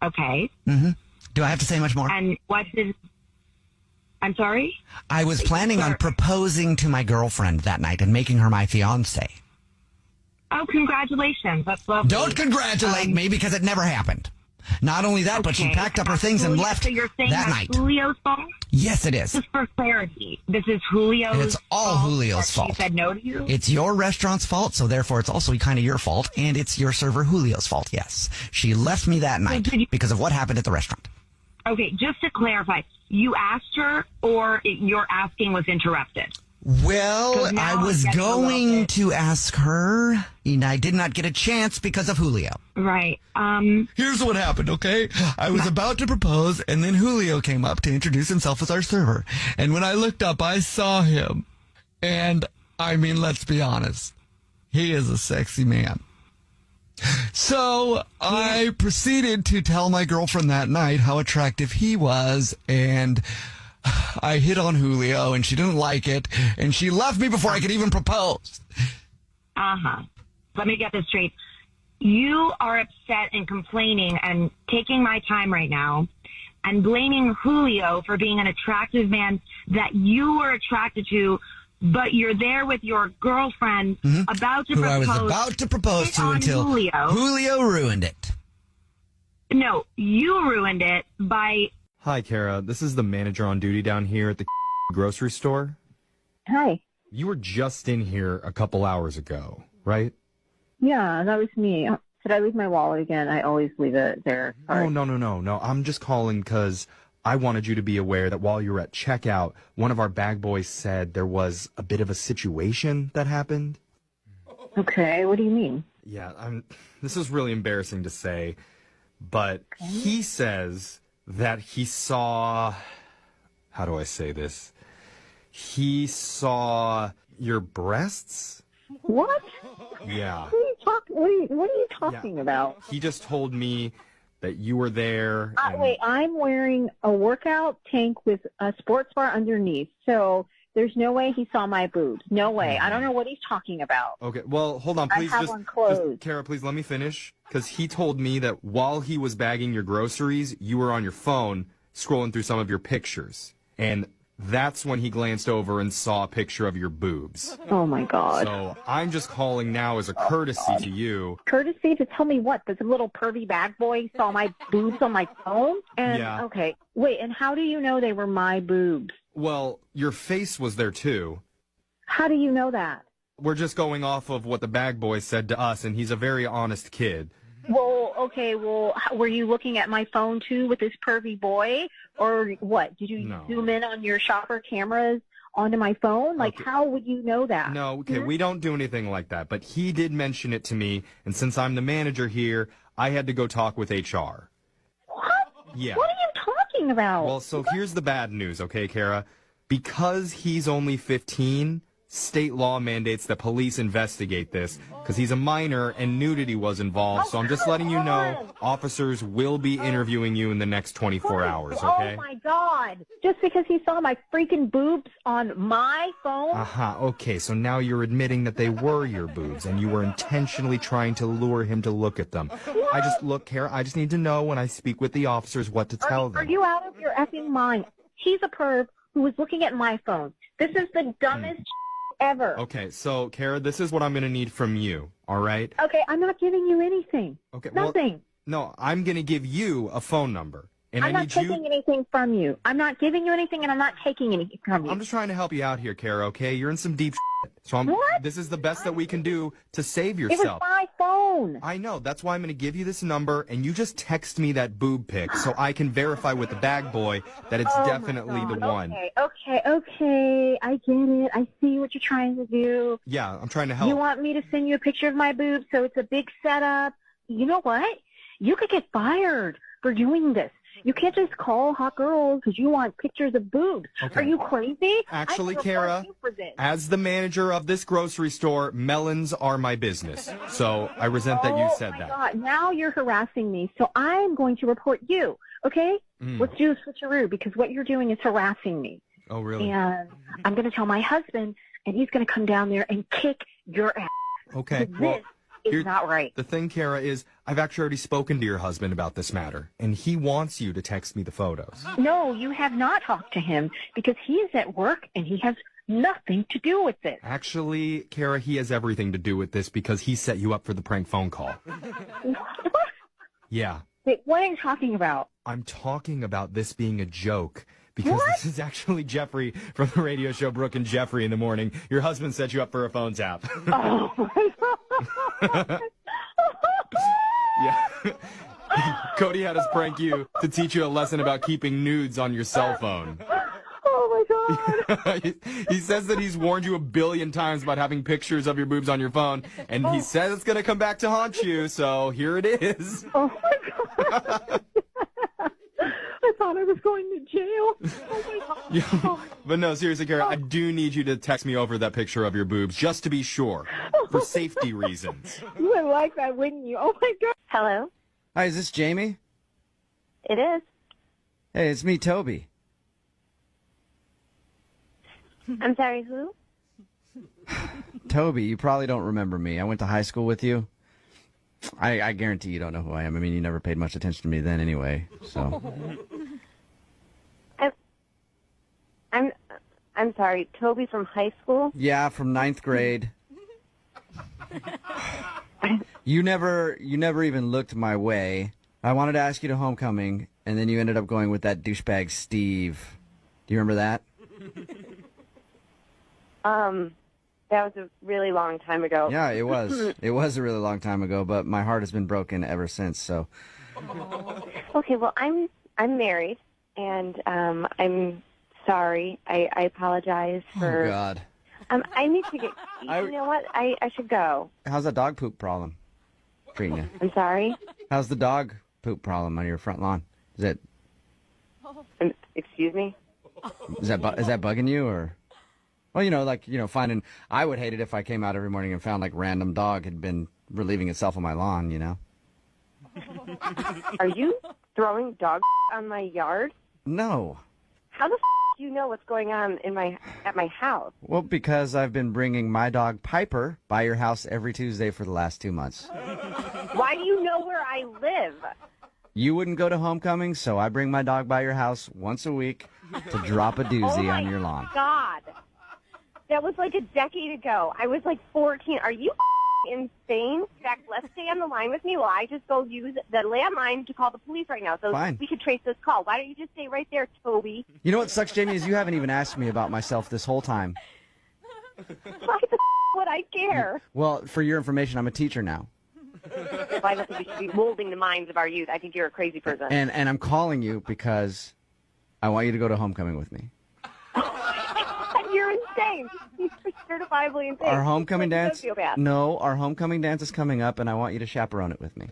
Okay. Mm-hmm. Do I have to say much more? And what did... I'm sorry? I was planning on proposing to my girlfriend that night and making her my fiance. Oh, congratulations. That's lovely. Don't congratulate me because it never happened. Not only that, but she packed up her things and left so you're saying that that's night. Julio's fault? Yes, it is. Just for clarity, this is Julio's It's all fault Julio's that fault. She said no to you? It's your restaurant's fault, so therefore it's also kind of your fault, and it's your server Julio's fault, yes. She left me that night because of what happened at the restaurant. Okay, just to clarify, you asked her or your asking was interrupted? Well, I was going to ask her, and I did not get a chance because of Julio. Right. Here's what happened, okay? I was about to propose, and then Julio came up to introduce himself as our server. And when I looked up, I saw him. And, I mean, let's be honest. He is a sexy man. So I proceeded to tell my girlfriend that night how attractive he was, and I hit on Julio, and she didn't like it, and she left me before I could even propose. Uh-huh. Let me get this straight. You are upset and complaining and taking my time right now and blaming Julio for being an attractive man that you were attracted to, but you're there with your girlfriend about to Who propose. I was about to propose to on until Julio ruined it. No, you ruined it by... Hi, Kara. This is the manager on duty down here at the grocery store. Hi. You were just in here a couple hours ago, right? Yeah, that was me. Did I leave my wallet again? I always leave it there. Sorry. Oh, no. I'm just calling because I wanted you to be aware that while you were at checkout, one of our bag boys said there was a bit of a situation that happened. Okay, what do you mean? Yeah, this is really embarrassing to say, but he says that he saw, how do I say this? He saw your breasts? What? Yeah. What are you talking about? He just told me that you were there. Wait, I'm wearing a workout tank with a sports bar underneath, so there's no way he saw my boobs. No way. I don't know what he's talking about. Okay, well, hold on, please. I have one closed. Kara, please let me finish. Because he told me that while he was bagging your groceries, you were on your phone scrolling through some of your pictures. And that's when he glanced over and saw a picture of your boobs. Oh, my God. So I'm just calling now as a courtesy to you. Courtesy to tell me what? This little pervy bag boy saw my boobs on my phone? And, Yeah. Okay, wait, and how do you know they were my boobs? Well, your face was there too. How do you know that? We're just going off of what the bag boy said to us, and he's a very honest kid. Well, okay, were you looking at my phone too with this pervy boy? Or what? Did you zoom in on your shopper cameras onto my phone? Like, how would you know that? No, okay, we don't do anything like that, but he did mention it to me, and since I'm the manager here, I had to go talk with HR. What? Yeah. What are you talking about? Well, so here's the bad news, okay, Kara? Because he's only 15, state law mandates that police investigate this because he's a minor and nudity was involved. So I'm just letting you know officers will be interviewing you in the next 24 hours, okay? Oh, my God. Just because he saw my freaking boobs on my phone? Okay, so now you're admitting that they were your boobs and you were intentionally trying to lure him to look at them. Look, Kara, I just need to know when I speak with the officers what to tell them. Are you out of your effing mind? He's a perv who was looking at my phone. This is the dumbest ever. Okay, so, Kara, this is what I'm going to need from you, all right? Okay, I'm not giving you anything. Okay, Nothing. No, I'm going to give you a phone number. And I'm not taking anything from you. I'm not giving you anything, and I'm not taking anything from you. I'm just trying to help you out here, Kara, okay? You're in some deep shit. So this is the best that we can do to save yourself. It was my phone. I know. That's why I'm going to give you this number, and you just text me that boob pic so I can verify with the bag boy that it's definitely the one. Okay. I get it. I see what you're trying to do. Yeah, I'm trying to help. You want me to send you a picture of my boobs so it's a big setup? You know what? You could get fired for doing this. You can't just call hot girls because you want pictures of boobs. Okay. Are you crazy? Actually, I can report Kara, you for this. as the manager of this grocery store, melons are my business. So I resent that you said that. God, now you're harassing me, so I'm going to report you, okay? Let's do a switcheroo because what you're doing is harassing me. Oh, really? And I'm going to tell my husband, and he's going to come down there and kick your ass. Okay, This is not right. The thing, Kara, is I've actually already spoken to your husband about this matter, and he wants you to text me the photos. No, you have not talked to him because he is at work and he has nothing to do with this. Actually, Kara, he has everything to do with this because he set you up for the prank phone call. Yeah. Wait, what are you talking about? I'm talking about this being a joke. Because this is actually Jeffrey from the radio show Brooke and Jeffrey in the Morning. Your husband set you up for a phone tap. Oh, my God. Yeah. Cody had us prank you to teach you a lesson about keeping nudes on your cell phone. Oh, my God. He says that he's warned you 1 billion times about having pictures of your boobs on your phone, and he says it's going to come back to haunt you, so here it is. Oh, my God. I thought I was going to jail. Oh, my God. Yeah. But no, seriously, Kara, I do need you to text me over that picture of your boobs, just to be sure, for safety reasons. You would like that, wouldn't you? Oh, my God. Hello? Hi, is this Jamie? It is. Hey, it's me, Toby. I'm sorry, who? Toby, you probably don't remember me. I went to high school with you. I guarantee you don't know who I am. I mean, you never paid much attention to me then anyway, so. I'm sorry, Toby from high school? Yeah, from 9th grade. You never even looked my way. I wanted to ask you to homecoming, and then you ended up going with that douchebag Steve. Do you remember that? That was a really long time ago. Yeah, it was. It was a really long time ago, but my heart has been broken ever since, so. Okay, well, I'm married, and I'm sorry. I apologize for... Oh, God. I need to get... You know what? I should go. How's that dog poop problem treating you? I'm sorry? How's the dog poop problem on your front lawn? Is that... Excuse me? Is that bugging you, or... Well, finding... I would hate it if I came out every morning and found, random dog had been relieving itself on my lawn, you know? Are you throwing dog on my yard? No. How the do you know what's going on at my house? Well, because I've been bringing my dog Piper by your house every Tuesday for the last 2 months. Why do you know where I live? You wouldn't go to homecoming, so I bring my dog by your house once a week to drop a doozy on your lawn. Oh, my God. That was like a decade ago. I was 14. Are you insane? In fact, let's stay on the line with me while I just go use the landline to call the police right now so Fine. We could trace this call. Why don't you just stay right there, Toby? You know what sucks, Jamie, is you haven't even asked me about myself this whole time. Why the would I care? Well, for your information, I'm a teacher now. Well, I don't think we should be molding the minds of our youth. I think you're a crazy person. And I'm calling you because I want you to go to homecoming with me. You're insane. You're certifiably insane. Our homecoming You're a dance? sociopath. No, our homecoming dance is coming up, and I want you to chaperone it with me.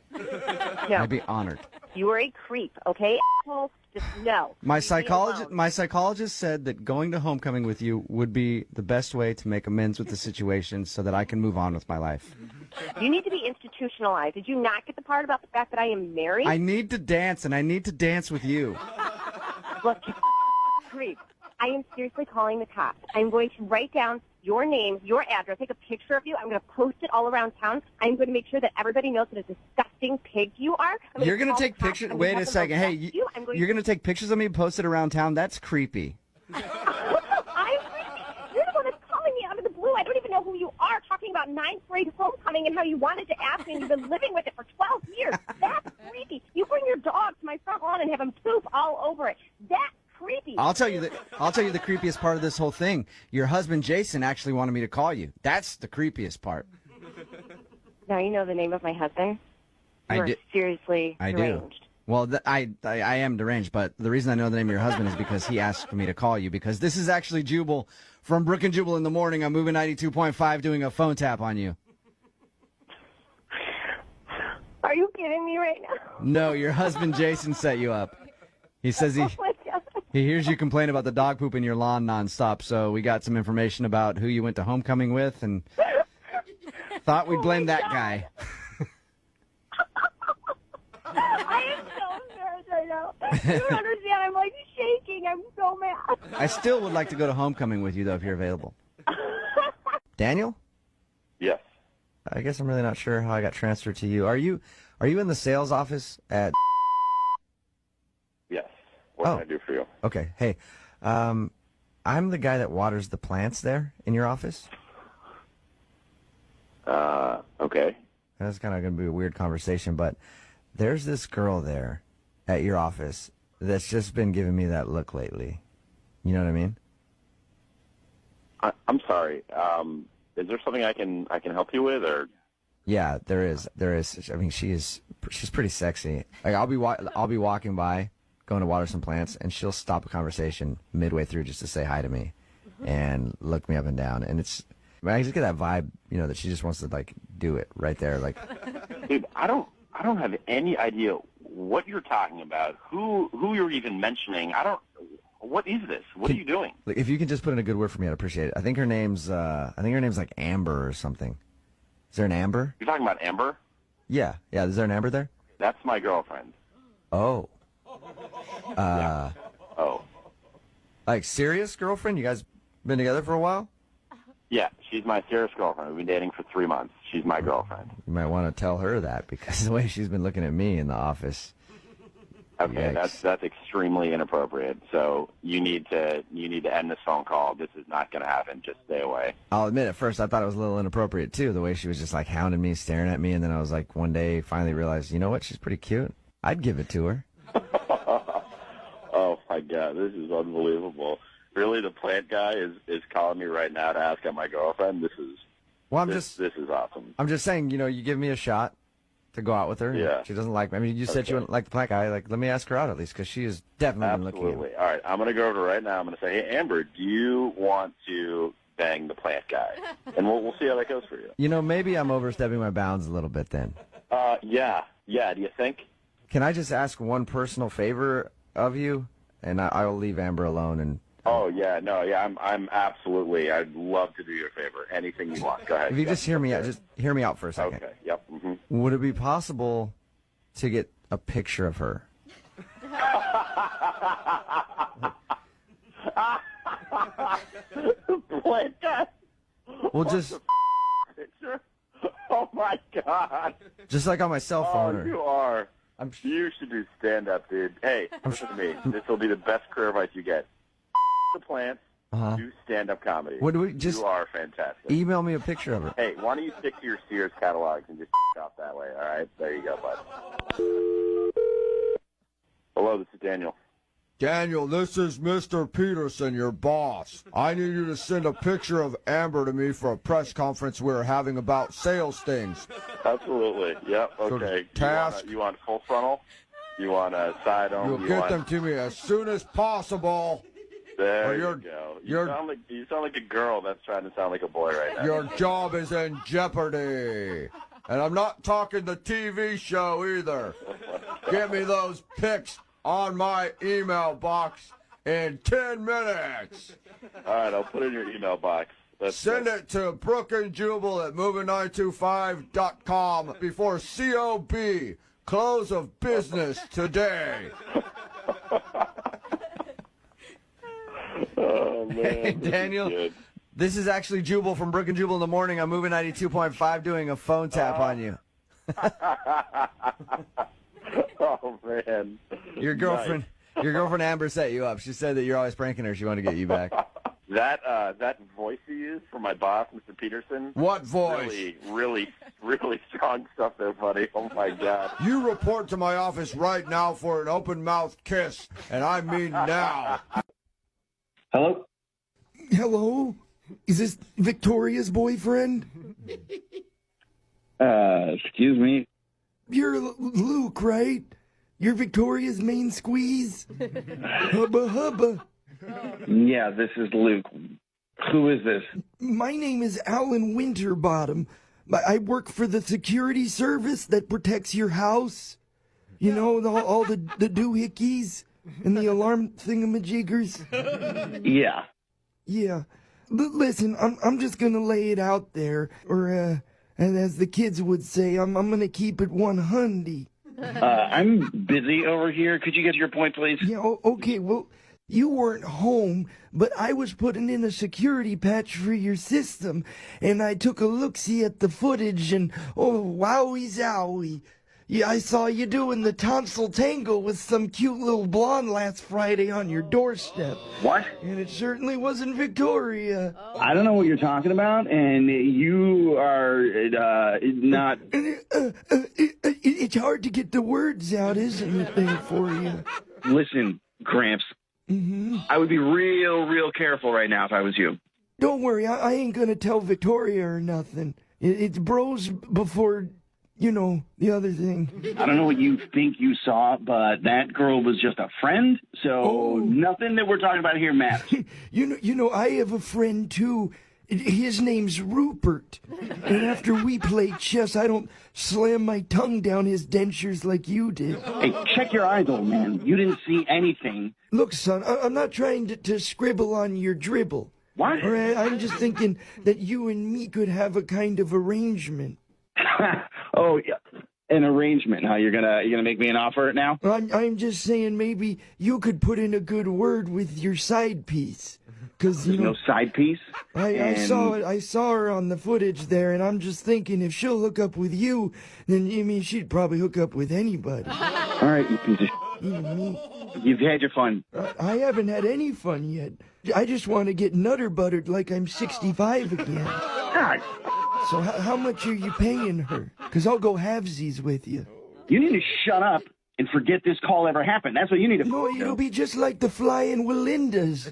No. I'd be honored. You are a creep, okay, asshole? Just no. My Leave me alone. psychologist said that going to homecoming with you would be the best way to make amends with the situation so that I can move on with my life. You need to be institutionalized. Did you not get the part about the fact that I am married? I need to dance, and I need to dance with you. Look, you creep. I am seriously calling the cops. I'm going to write down your name, your address, take a picture of you. I'm going to post it all around town. I'm going to make sure that everybody knows what a disgusting pig you are. You're going to take pictures? Wait a second. Hey, you're going to take pictures of me and post it around town? That's creepy. I'm creepy. You're the one that's calling me out of the blue. I don't even know who you are, talking about 9th grade homecoming and how you wanted to ask me and you've been living with it for 12 years. That's creepy. You bring your dog to my front lawn and have him poop all over it. That's creepy. I'll tell you the creepiest part of this whole thing. Your husband Jason actually wanted me to call you. That's the creepiest part. Now you know the name of my husband? You're seriously deranged. Do. Well, I am deranged, but the reason I know the name of your husband is because he asked me to call you, because this is actually Jubal from Brooke and Jubal in the Morning. I'm moving 92.5 doing a phone tap on you. Are you kidding me right now? No, your husband Jason set you up. He says he hears you complain about the dog poop in your lawn nonstop, so we got some information about who you went to homecoming with and thought we'd blame that guy. I am so embarrassed right now. You don't understand. I'm shaking. I'm so mad. I still would like to go to homecoming with you, though, if you're available. Daniel? Yes. I guess I'm really not sure how I got transferred to you. Are you in the sales office at... Yes. What can I do for you? Okay. Hey, I'm the guy that waters the plants there in your office. Okay. That's kind of going to be a weird conversation, but There's this girl there at your office that's just been giving me that look lately. You know what I mean? I'm sorry. Is there something I can help you with, or? Yeah, there is. I mean, she's pretty sexy. Like I'll be walking by, going to water some plants, and she'll stop a conversation midway through just to say hi to me, and look me up and down. And I just get that vibe, that she just wants to like do it right there. Like, dude, I don't have any idea what you're talking about. Who you're even mentioning? What is this? What are you doing? Like, if you can just put in a good word for me, I'd appreciate it. I think her name's like Amber or something. Is there an Amber? You're talking about Amber? Yeah. Is there an Amber there? That's my girlfriend. Oh. Yeah. Oh. Like serious girlfriend? You guys been together for a while? Yeah, she's my serious girlfriend. We've been dating for 3 months. She's my girlfriend. You might want to tell her that because the way she's been looking at me in the office. Okay, Yikes. that's extremely inappropriate. So you need to end this phone call. This is not going to happen. Just stay away. I'll admit, at first I thought it was a little inappropriate too, the way she was just like hounding me, staring at me, and then I was like, one day finally realized, you know what, she's pretty cute. I'd give it to her. Oh my God, this is unbelievable. Really, the plant guy is calling me right now to ask out my girlfriend. This is awesome. I'm just saying, you give me a shot to go out with her. Yeah. She doesn't like me. I mean, you said she wouldn't like the plant guy. Like, let me ask her out at least, because she is definitely been looking at Absolutely. All right, I'm going to go over right now. I'm going to say, hey, Amber, do you want to bang the plant guy? And we'll see how that goes for you. Maybe I'm overstepping my bounds a little bit then. Yeah. Do you think? Can I just ask one personal favor of you? And I will leave Amber alone. And Oh, yeah. No, yeah, I'm absolutely. I'd love to do you a favor. Anything you want. Go ahead. if you just hear me out, just hear me out for a second. Okay. Yep. Mm-hmm. Would it be possible to get a picture of her? Plant guy. Well, just Picture? Oh my God! just like on my cell phone. Oh, you are. You should do stand-up, dude. Hey, listen to me. This will be the best career advice you get. The plants. Do stand-up comedy. What do we just? You are fantastic. Email me a picture of her. Hey, why don't you stick to your Sears catalogs and just off that way? All right, there you go, bud. Hello, this is Daniel. Daniel, this is Mr. Peterson, your boss. I need you to send a picture of Amber to me for a press conference we're having about sales things. Absolutely. Yep. Okay. Task. You want full frontal? You want a side on? You'll get them to me as soon as possible. There you go. You sound like a girl that's trying to sound like a boy right now. Your job is in jeopardy. And I'm not talking the TV show either. Get me those pics on my email box in 10 minutes. All right, I'll put it in your email box. Send it to Brook and Jubal at moving925.com before COB, close of business today. Oh, man. Hey, Daniel. This is actually Jubal from Brook and Jubal in the Morning. I'm moving 92.5 doing a phone tap on you. Oh, man. Your girlfriend Amber set you up. She said that you're always pranking her. She wanted to get you back. That voice you used for my boss, Mr. Peterson. What voice? Really strong stuff there, buddy. Oh, my God. You report to my office right now for an open-mouthed kiss, and I mean now. Hello? Hello? Is this Victoria's boyfriend? Excuse me? You're Luke, right? You're Victoria's main squeeze? Hubba hubba. Yeah, this is Luke. Who is this? My name is Alan Winterbottom. I work for the security service that protects your house. You know, all the doohickeys and the alarm thingamajiggers. Yeah. Yeah. Listen, I'm just gonna lay it out there, or and as the kids would say, I'm gonna keep it 100. I'm busy over here. Could you get to your point, please? Yeah, okay, well, you weren't home, but I was putting in a security patch for your system, and I took a look-see at the footage, and oh, wowie zowie. Yeah, I saw you doing the tonsil tango with some cute little blonde last Friday on your doorstep. What? And it certainly wasn't Victoria. I don't know what you're talking about, and you are not... It It's hard to get the words out, isn't it, there for you? Listen, Gramps. I would be real careful right now if I was you. Don't worry, I ain't gonna tell Victoria or nothing. It's bros before, the other thing. I don't know what you think you saw, but that girl was just a friend, so nothing that we're talking about here matters. You know, I have a friend too. His name's Rupert. And after we play chess, I don't slam my tongue down his dentures like you did. Hey, check your eyes, old man. You didn't see anything. Look, son, I'm not trying to scribble on your dribble. What? All right, I'm just thinking that you and me could have a kind of arrangement. Oh, yeah. An arrangement, huh? You're gonna make me an offer now? I'm just saying maybe you could put in a good word with your side piece. Cause, no side piece? I saw her on the footage there, and I'm just thinking if she'll hook up with you, then she'd probably hook up with anybody. All right, you piece of Even me. You've had your fun. I haven't had any fun yet. I just want to get nutter buttered like I'm 65 again. God. So how much are you paying her? Because I'll go halvesies with you. You need to shut up and forget this call ever happened. That's what you need to No, it'll be just like the Flying Willindas.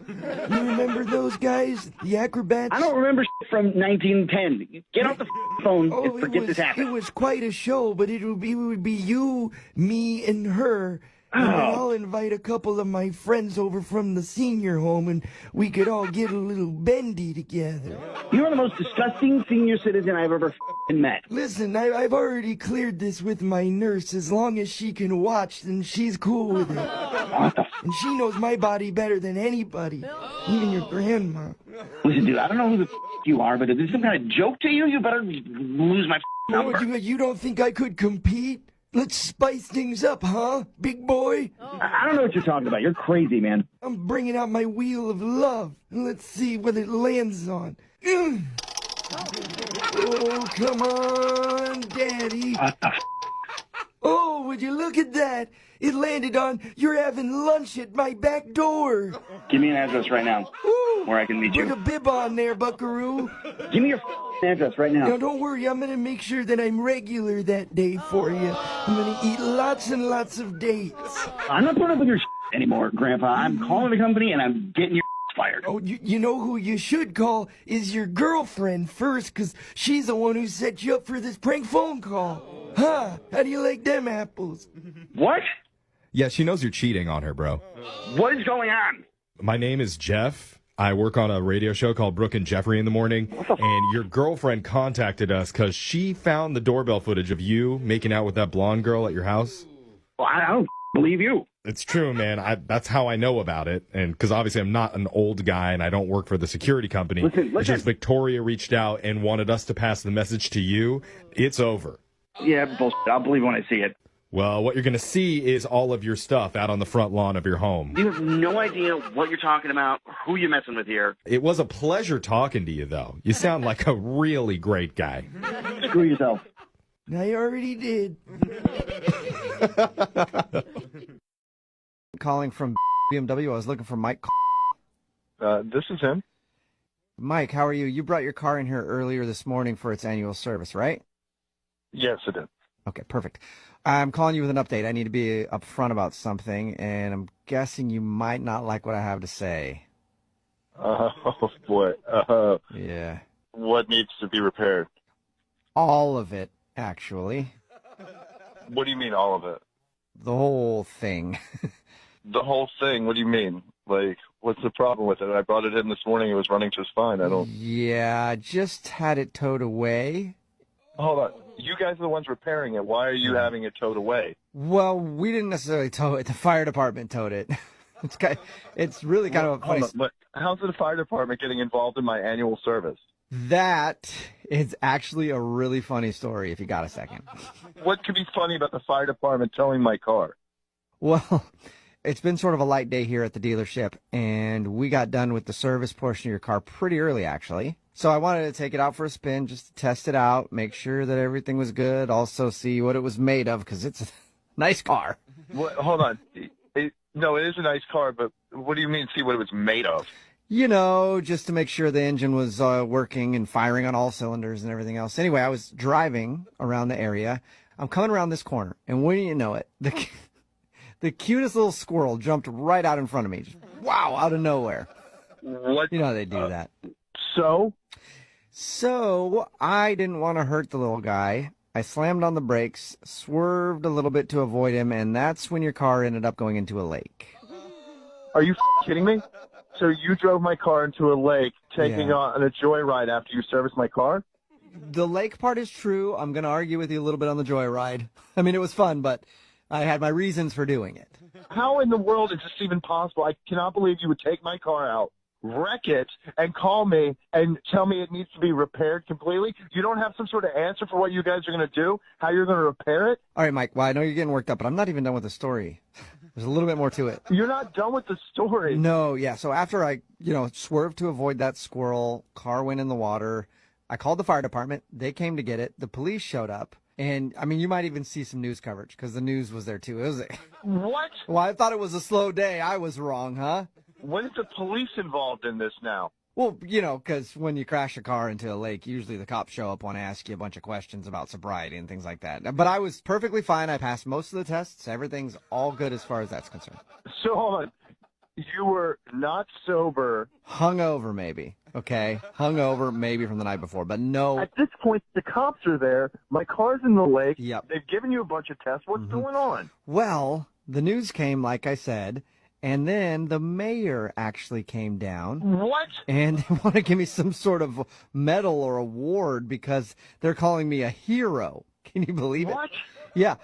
You remember those guys? The acrobats? I don't remember from 1910. Get off the phone and forget this happened. It was quite a show, but it would be you, me, and her. And then I'll invite a couple of my friends over from the senior home, and we could all get a little bendy together. You're the most disgusting senior citizen I've ever met. Listen, I've already cleared this with my nurse. As long as she can watch, then she's cool with it. And she knows my body better than anybody, even your grandma. Listen, dude, I don't know who the you are, but if this is some kind of joke to you, you better lose my number. You don't think I could compete? Let's spice things up, huh, big boy? I don't know what you're talking about. You're crazy, man. I'm bringing out my wheel of love. Let's see what it lands on. Oh, come on, Daddy. Oh, would you look at that? It landed on you're having lunch at my back door. Give me an address right now where I can meet you. Put a bib on there, buckaroo. Give me your address right now. No, don't worry. I'm going to make sure that I'm regular that day for you. I'm going to eat lots and lots of dates. I'm not putting up with your anymore, Grandpa. I'm calling the company and I'm getting your fired. Oh, you know who you should call is your girlfriend first, because she's the one who set you up for this prank phone call. Huh? How do you like them apples? What? Yeah, she knows you're cheating on her, bro. What is going on? My name is Jeff. I work on a radio show called Brooke and Jeffrey in the Morning, and your girlfriend contacted us because she found the doorbell footage of you making out with that blonde girl at your house. Well, I don't believe you. It's true, man. That's how I know about it, and because obviously I'm not an old guy and I don't work for the security company. Listen. It's just Victoria reached out and wanted us to pass the message to you. It's over. Yeah, bullshit. I'll believe when I see it. Well, what you're going to see is all of your stuff out on the front lawn of your home. You have no idea what you're talking about, who you're messing with here. It was a pleasure talking to you, though. You sound like a really great guy. Screw yourself. I already did. Calling from BMW. I was looking for Mike. This is him. Mike, how are you? You brought your car in here earlier this morning for its annual service, right? Yes, I did. Okay, perfect. I'm calling you with an update. I need to be upfront about something, and I'm guessing you might not like what I have to say. Oh, boy. Yeah. What needs to be repaired? All of it, actually. What do you mean, all of it? The whole thing. The whole thing? What do you mean? Like, what's the problem with it? I brought it in this morning. It was running just fine. I don't... Yeah, I just had it towed away. Hold on. You guys are the ones repairing it. Why are you having it towed away? Well, we didn't necessarily tow it. The fire department towed it. It's really kind of a funny... But how's the fire department getting involved in my annual service? That is actually a really funny story, if you got a second. What could be funny about the fire department towing my car? Well, it's been sort of a light day here at the dealership, and we got done with the service portion of your car pretty early, actually. So I wanted to take it out for a spin just to test it out, make sure that everything was good, also see what it was made of, because it's a nice car. What, hold on. No, it is a nice car, but what do you mean see what it was made of? You know, just to make sure the engine was working and firing on all cylinders and everything else. Anyway, I was driving around the area. I'm coming around this corner, and when you know it, the cutest little squirrel jumped right out in front of me. Just, wow, out of nowhere. What? You know how they do that. So I didn't want to hurt the little guy. I slammed on the brakes, swerved a little bit to avoid him, and that's when your car ended up going into a lake. Are you kidding me? So you drove my car into a lake, taking on a joyride after you serviced my car? The lake part is true. I'm going to argue with you a little bit on the joyride. I mean, it was fun, but I had my reasons for doing it. How in the world is this even possible? I cannot believe you would take my car out, wreck it, and call me and tell me it needs to be repaired completely. You don't have some sort of answer for what you guys are going to do, how you're going to repair it? All right, Mike, well, I know you're getting worked up, but I'm not even done with the story. There's a little bit more to it. You're not done with the story. No, yeah. So after I, swerved to avoid that squirrel, car went in the water. I called the fire department. They came to get it. The police showed up. And, I mean, you might even see some news coverage because the news was there, too. It was What? Well, I thought it was a slow day. I was wrong, huh? When is the police involved in this now? Well, because when you crash a car into a lake, usually the cops show up, want to ask you a bunch of questions about sobriety and things like that. But I was perfectly fine. I passed most of the tests. Everything's all good as far as that's concerned. So, hold on. You were not sober. Hungover, maybe. Okay? Hungover, maybe from the night before, but no. At this point, the cops are there. My car's in the lake. Yep. They've given you a bunch of tests. What's going on? Well, the news came, like I said, and then the mayor actually came down. What? And they want to give me some sort of medal or award because they're calling me a hero. Can you believe it? What? Yeah.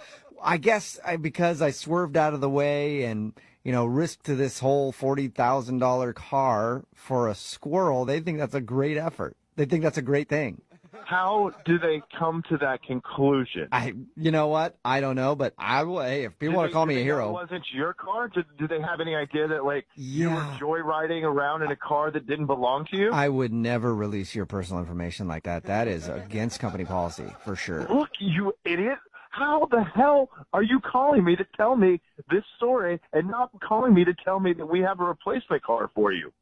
I guess because I swerved out of the way and, risked this whole $40,000 car for a squirrel, they think that's a great effort. They think that's a great thing. How do they come to that conclusion? You know what? I don't know, but hey, if people want to call me a hero. It wasn't your car? Do they have any idea that, you were joyriding around in a car that didn't belong to you? I would never release your personal information like that. That is against company policy, for sure. Look, you idiot. How the hell are you calling me to tell me this story and not calling me to tell me that we have a replacement car for you?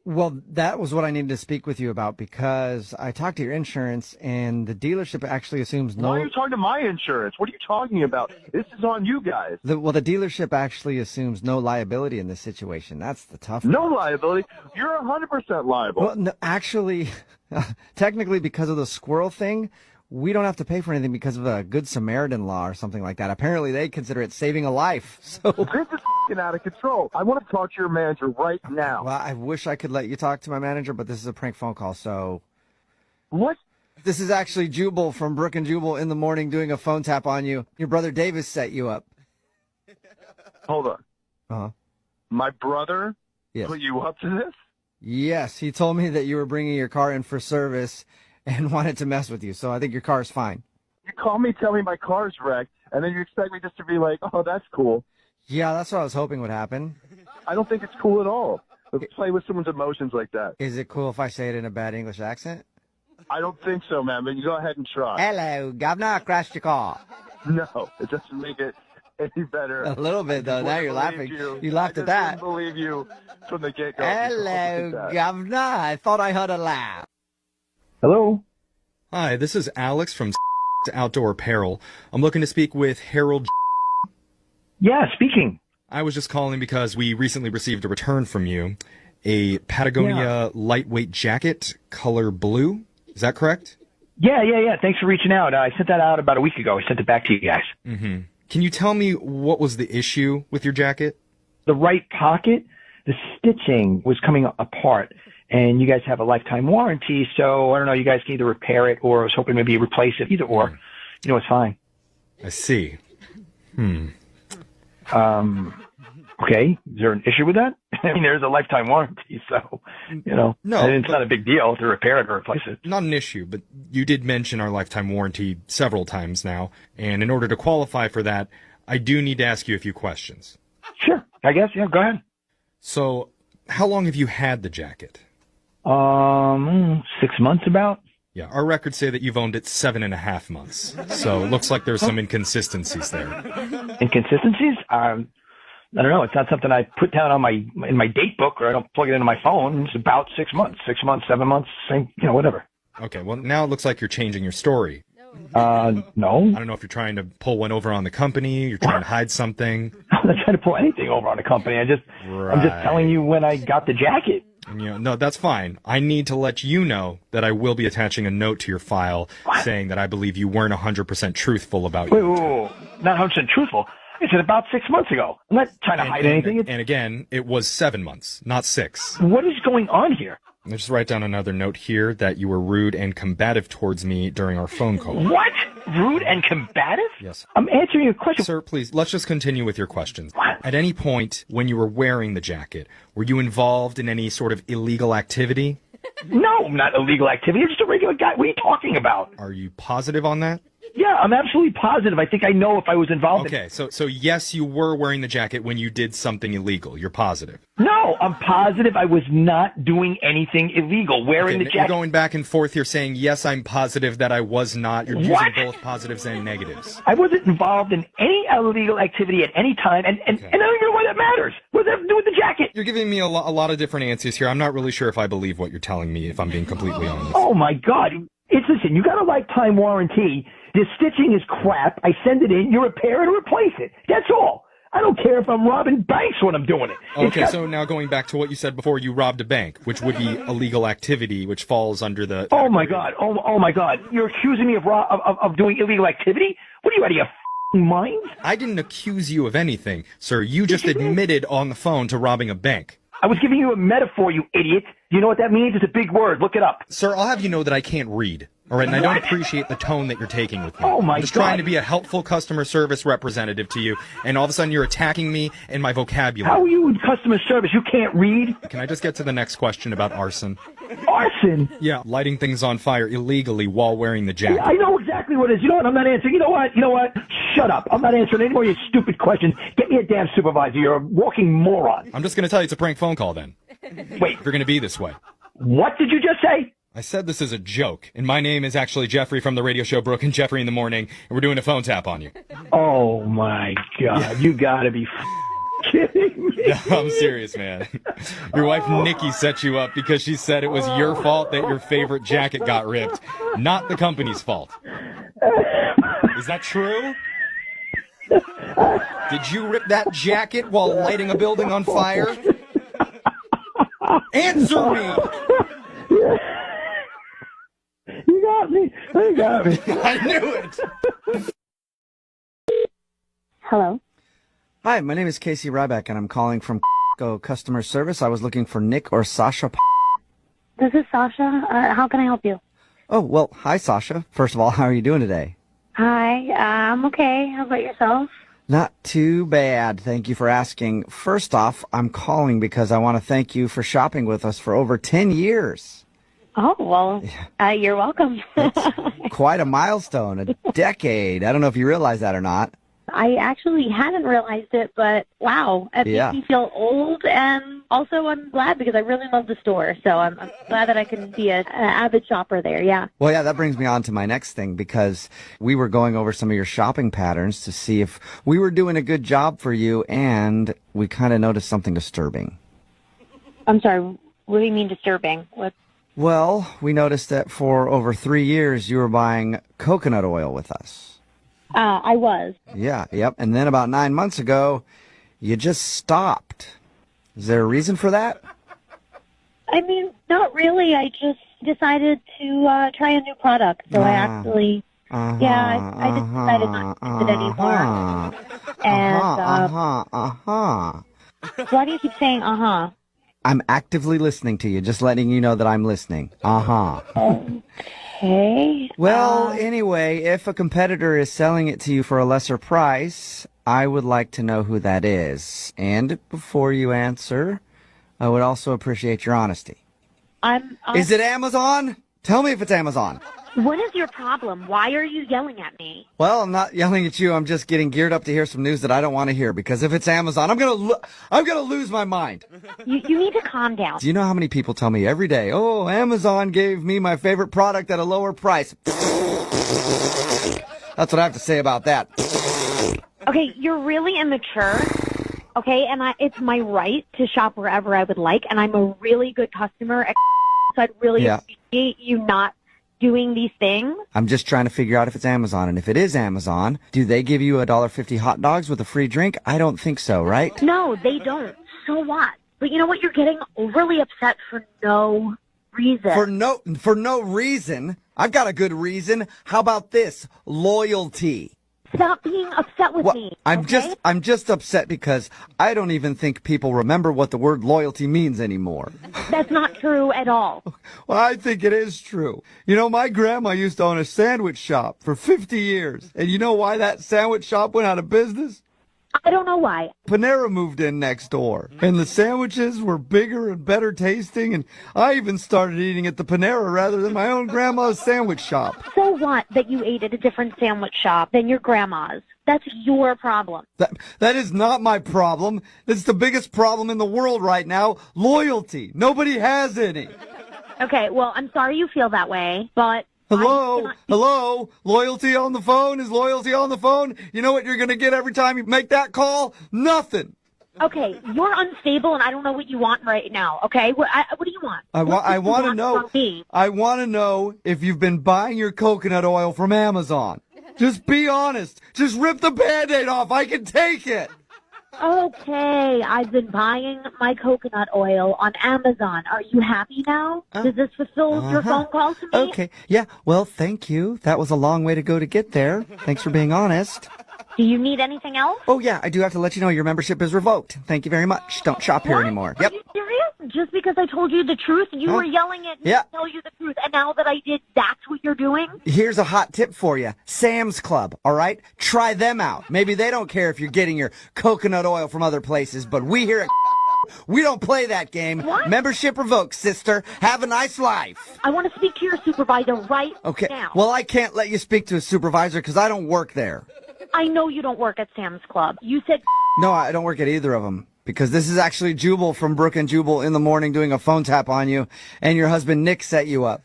Well, that was what I needed to speak with you about because I talked to your insurance and the dealership actually assumes no... Why are you talking to my insurance? What are you talking about? This is on you guys. The dealership actually assumes no liability in this situation. That's the tough part. No part. liability? You're 100% liable. Well, no, actually, technically because of the squirrel thing, we don't have to pay for anything because of a Good Samaritan law or something like that. Apparently, they consider it saving a life. So this is f***ing out of control. I want to talk to your manager right now. Well, I wish I could let you talk to my manager, but this is a prank phone call, so... What? This is actually Jubal from Brook and Jubal in the morning doing a phone tap on you. Your brother Davis set you up. Hold on. Uh-huh. My brother put you up to this? Yes, he told me that you were bringing your car in for service and wanted to mess with you, so I think your car's fine. You call me, tell me my car's wrecked, and then you expect me just to be like, oh, that's cool. Yeah, that's what I was hoping would happen. I don't think it's cool at all. Play with someone's emotions like that. Is it cool if I say it in a bad English accent? I don't think so, man, but you go ahead and try. Hello, governor, I crashed your car. No, it doesn't make it any better. A little bit, though. Now you're laughing. You laughed at that. I didn't believe you from the get-go. Hello, governor. I thought I heard a laugh. Hello? Hi, this is Alex from Outdoor Apparel. I'm looking to speak with Harold. Yeah, speaking. I was just calling because we recently received a return from you. A Patagonia lightweight jacket, color blue. Is that correct? Yeah. Thanks for reaching out. I sent that out about a week ago. I sent it back to you guys. Mm-hmm. Can you tell me what was the issue with your jacket? The right pocket, the stitching was coming apart. And you guys have a lifetime warranty, so I don't know, you guys can either repair it or I was hoping maybe replace it. Either or, it's fine. I see. Okay, is there an issue with that? I mean, there's a lifetime warranty, so, No, it's not a big deal to repair it or replace it. Not an issue, but you did mention our lifetime warranty several times now, and in order to qualify for that, I do need to ask you a few questions. Sure, I guess, yeah, go ahead. So, how long have you had the jacket? 6 months about. Yeah, our records say that you've owned it 7.5 months. So it looks like there's some inconsistencies there. Inconsistencies? I don't know. It's not something I put down on in my date book, or I don't plug it into my phone. It's about 6 months. 6 months, 7 months, same, whatever. Okay, well, now it looks like you're changing your story. No. I don't know if you're trying to pull one over on the company, you're trying to hide something. I'm not trying to pull anything over on the company. I'm just telling you when I got the jacket. No, that's fine. I need to let you know that I will be attaching a note to your file saying that I believe you weren't 100% truthful about Wait, not 100% truthful. I said about 6 months ago. I'm not trying to hide anything. And again, it was 7 months, not 6. What is going on here? I'll just write down another note here that you were rude and combative towards me during our phone call. What? Rude and combative? Yes. I'm answering your question. Sir, please, let's just continue with your questions. At any point when you were wearing the jacket, were you involved in any sort of illegal activity? No, not illegal activity. I'm just a regular guy. What are you talking about? Are you positive on that? Yeah, I'm absolutely positive. I think I know if I was involved. Okay, so yes, you were wearing the jacket when you did something illegal. You're positive. No, I'm positive I was not doing anything illegal. Wearing the jacket. You're going back and forth here saying, yes, I'm positive that I was not. You're using both positives and negatives. I wasn't involved in any illegal activity at any time, and I don't even know why that matters. What does that have to do with the jacket? You're giving me a lot of different answers here. I'm not really sure if I believe what you're telling me, if I'm being completely honest. Oh, my God. Listen, you got a lifetime warranty. The stitching is crap. I send it in. You repair it or replace it. That's all. I don't care if I'm robbing banks when I'm doing it. Okay, so now going back to what you said before, you robbed a bank, which would be illegal activity, which falls under the... Oh, my God. Oh, my God. You're accusing me of doing illegal activity? What are you, out of your mind? I didn't accuse you of anything, sir. You just admitted on the phone to robbing a bank. I was giving you a metaphor, you idiot. Do you know what that means? It's a big word. Look it up. Sir, I'll have you know that I can't read. All right, and I don't appreciate the tone that you're taking with me. Oh, my God. I'm just trying to be a helpful customer service representative to you, and all of a sudden you're attacking me and my vocabulary. How are you in customer service? You can't read? Can I just get to the next question about arson? Arson? Yeah, lighting things on fire illegally while wearing the jacket. I know exactly what it is. You know what? I'm not answering. You know what? Shut up. I'm not answering any more of your stupid questions. Get me a damn supervisor. You're a walking moron. I'm just going to tell you it's a prank phone call then. Wait. If you're going to be this way. What did you just say? I said this is a joke, and my name is actually Jeffrey from the radio show Brooke and Jeffrey in the Morning, and we're doing a phone tap on you. Oh, my God. Yeah. You gotta be kidding me. No, I'm serious, man. Your wife Nikki set you up because she said it was your fault that your favorite jacket got ripped, not the company's fault. Is that true? Did you rip that jacket while lighting a building on fire? Answer me! You got me. You got me. I knew it. Hello. Hi, my name is Casey Ryback, and I'm calling from customer service. I was looking for Nick or Sasha. This is Sasha. How can I help you? Oh, well, hi, Sasha. First of all, how are you doing today? Hi. I'm okay. How about yourself? Not too bad. Thank you for asking. First off, I'm calling because I want to thank you for shopping with us for over 10 years. Oh, well, you're welcome. Quite a milestone, a decade. I don't know if you realize that or not. I actually hadn't realized it, but wow, it makes me feel old, and also I'm glad because I really love the store, so I'm glad that I can be an avid shopper there, yeah. Well, yeah, that brings me on to my next thing, because we were going over some of your shopping patterns to see if we were doing a good job for you, and we kind of noticed something disturbing. I'm sorry, what do you mean disturbing? What? Well, we noticed that for over 3 years you were buying coconut oil with us. I was. Yeah, yep. And then about 9 months ago, you just stopped. Is there a reason for that? I mean, not really. I just decided to try a new product. So I actually, I just decided not to use it anymore. And, why do you keep saying, I'm actively listening to you, just letting you know that I'm listening. Okay. Well, anyway, if a competitor is selling it to you for a lesser price, I would like to know who that is. And before you answer, I would also appreciate your honesty. Is it Amazon? Tell me if it's Amazon. What is your problem? Why are you yelling at me? Well, I'm not yelling at you. I'm just getting geared up to hear some news that I don't want to hear, because if it's Amazon, I'm gonna lose my mind. You need to calm down. Do you know how many people tell me every day, "Oh, Amazon gave me my favorite product at a lower price"? That's what I have to say about that. Okay, you're really immature. Okay, and it's my right to shop wherever I would like, and I'm a really good customer, so I'd really appreciate you not doing these things? I'm just trying to figure out if it's Amazon. And if it is Amazon, do they give you $1.50 hot dogs with a free drink? I don't think so, right? No, they don't. So what? But you know what? You're getting overly upset for no reason. For no reason? I've got a good reason. How about this? Loyalty. Stop being upset with me. I'm just upset because I don't even think people remember what the word loyalty means anymore. That's not true at all. Well, I think it is true. You know, my grandma used to own a sandwich shop for 50 years. And you know why that sandwich shop went out of business? I don't know why. Panera moved in next door, and the sandwiches were bigger and better tasting, and I even started eating at the Panera rather than my own grandma's sandwich shop. So what that you ate at a different sandwich shop than your grandma's? That's your problem. That is not my problem. It's the biggest problem in the world right now, loyalty. Nobody has any. Okay, well, I'm sorry you feel that way, but... Hello? Loyalty on the phone? Is loyalty on the phone? You know what you're going to get every time you make that call? Nothing. Okay, you're unstable, and I don't know what you want right now, okay? What do you want? I want to know. I want to know if you've been buying your coconut oil from Amazon. Just be honest. Just rip the Band-Aid off. I can take it. Okay, I've been buying my coconut oil on Amazon. Are you happy now? Does this fulfill your phone call to me? Okay, yeah, well, thank you. That was a long way to go to get there. Thanks for being honest. Do you need anything else? Oh, yeah, I do have to let you know your membership is revoked. Thank you very much. Don't shop here anymore. Are you serious? Just because I told you the truth, you were yelling at me to tell you the truth, and now that I did, that's what you're doing? Here's a hot tip for you. Sam's Club, all right? Try them out. Maybe they don't care if you're getting your coconut oil from other places, but we here at we don't play that game. What? Membership revoked, sister. Have a nice life. I want to speak to your supervisor right now. Well, I can't let you speak to a supervisor because I don't work there. I know you don't work at Sam's Club. You said... No, I don't work at either of them. Because this is actually Jubal from Brook and Jubal in the morning doing a phone tap on you, and your husband Nick set you up.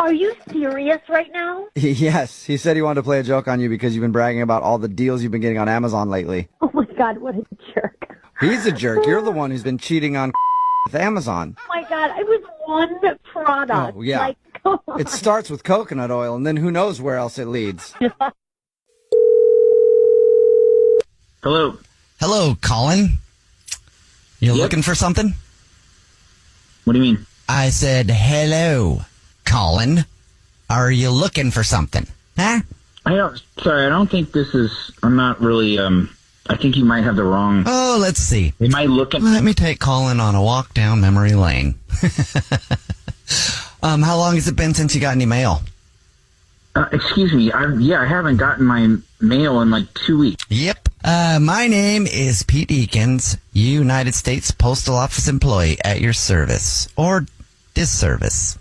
Are you serious right now? Yes, he said he wanted to play a joke on you because you've been bragging about all the deals you've been getting on Amazon lately. Oh my God, what a jerk. He's a jerk. You're the one who's been cheating on with Amazon. Oh my God, I was one product. Oh, yeah. It starts with coconut oil, and then who knows where else it leads. Hello. Hello, Colin. You looking for something? What do you mean? I said, hello, Colin. Are you looking for something? Huh? I don't think this is, I'm not really, I think you might have the wrong. Oh, let's see. Am I looking? Let me take Colin on a walk down memory lane. How long has it been since you got any mail? Excuse me. I haven't gotten my mail in like 2 weeks. Yep. My name is Pete Eakins, United States Postal Office employee at your service or disservice.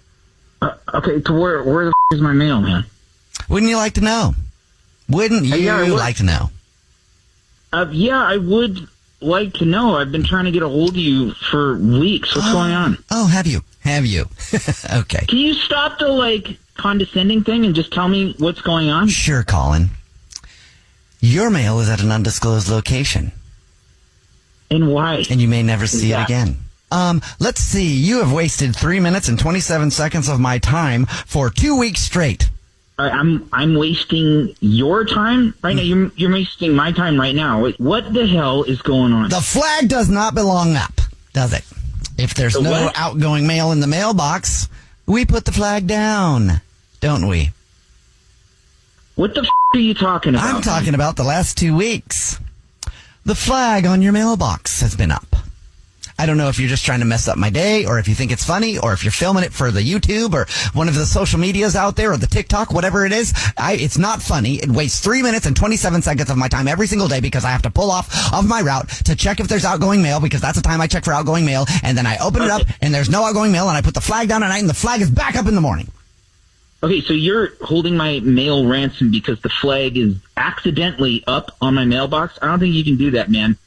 Okay, to where the is my mail, man? Wouldn't you like to know? Wouldn't you like to know? Yeah, I would like to know. I've been trying to get a hold of you for weeks. What's going on? Oh, have you? Okay. Can you stop the, condescending thing and just tell me what's going on? Sure, Colin. Your mail is at an undisclosed location. And why? And you may never see it again. Let's see. You have wasted 3 minutes and 27 seconds of my time for 2 weeks straight. I'm wasting your time right now. You're wasting my time right now. What the hell is going on? The flag does not belong up, does it? If there's no outgoing mail in the mailbox, we put the flag down, don't we? What the are you talking about? I'm talking about the last 2 weeks. The flag on your mailbox has been up. I don't know if you're just trying to mess up my day, or if you think it's funny, or if you're filming it for the YouTube, or one of the social medias out there, or the TikTok, whatever it is. It's not funny. It wastes 3 minutes and 27 seconds of my time every single day because I have to pull off of my route to check if there's outgoing mail, because that's the time I check for outgoing mail, and then I open it up, and there's no outgoing mail, and I put the flag down at night, and the flag is back up in the morning. Okay, so you're holding my mail ransom because the flag is accidentally up on my mailbox? I don't think you can do that, man.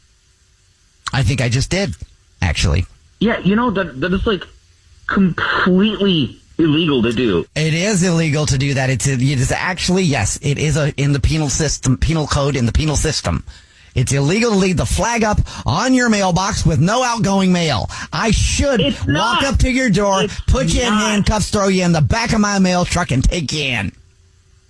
I think I just did, actually. Yeah, that is completely illegal to do. It is illegal to do that. It is actually, yes, it is in the penal system, penal code in the penal system. It's illegal to leave the flag up on your mailbox with no outgoing mail. I should walk up to your door, put you in handcuffs, throw you in the back of my mail truck, and take you in.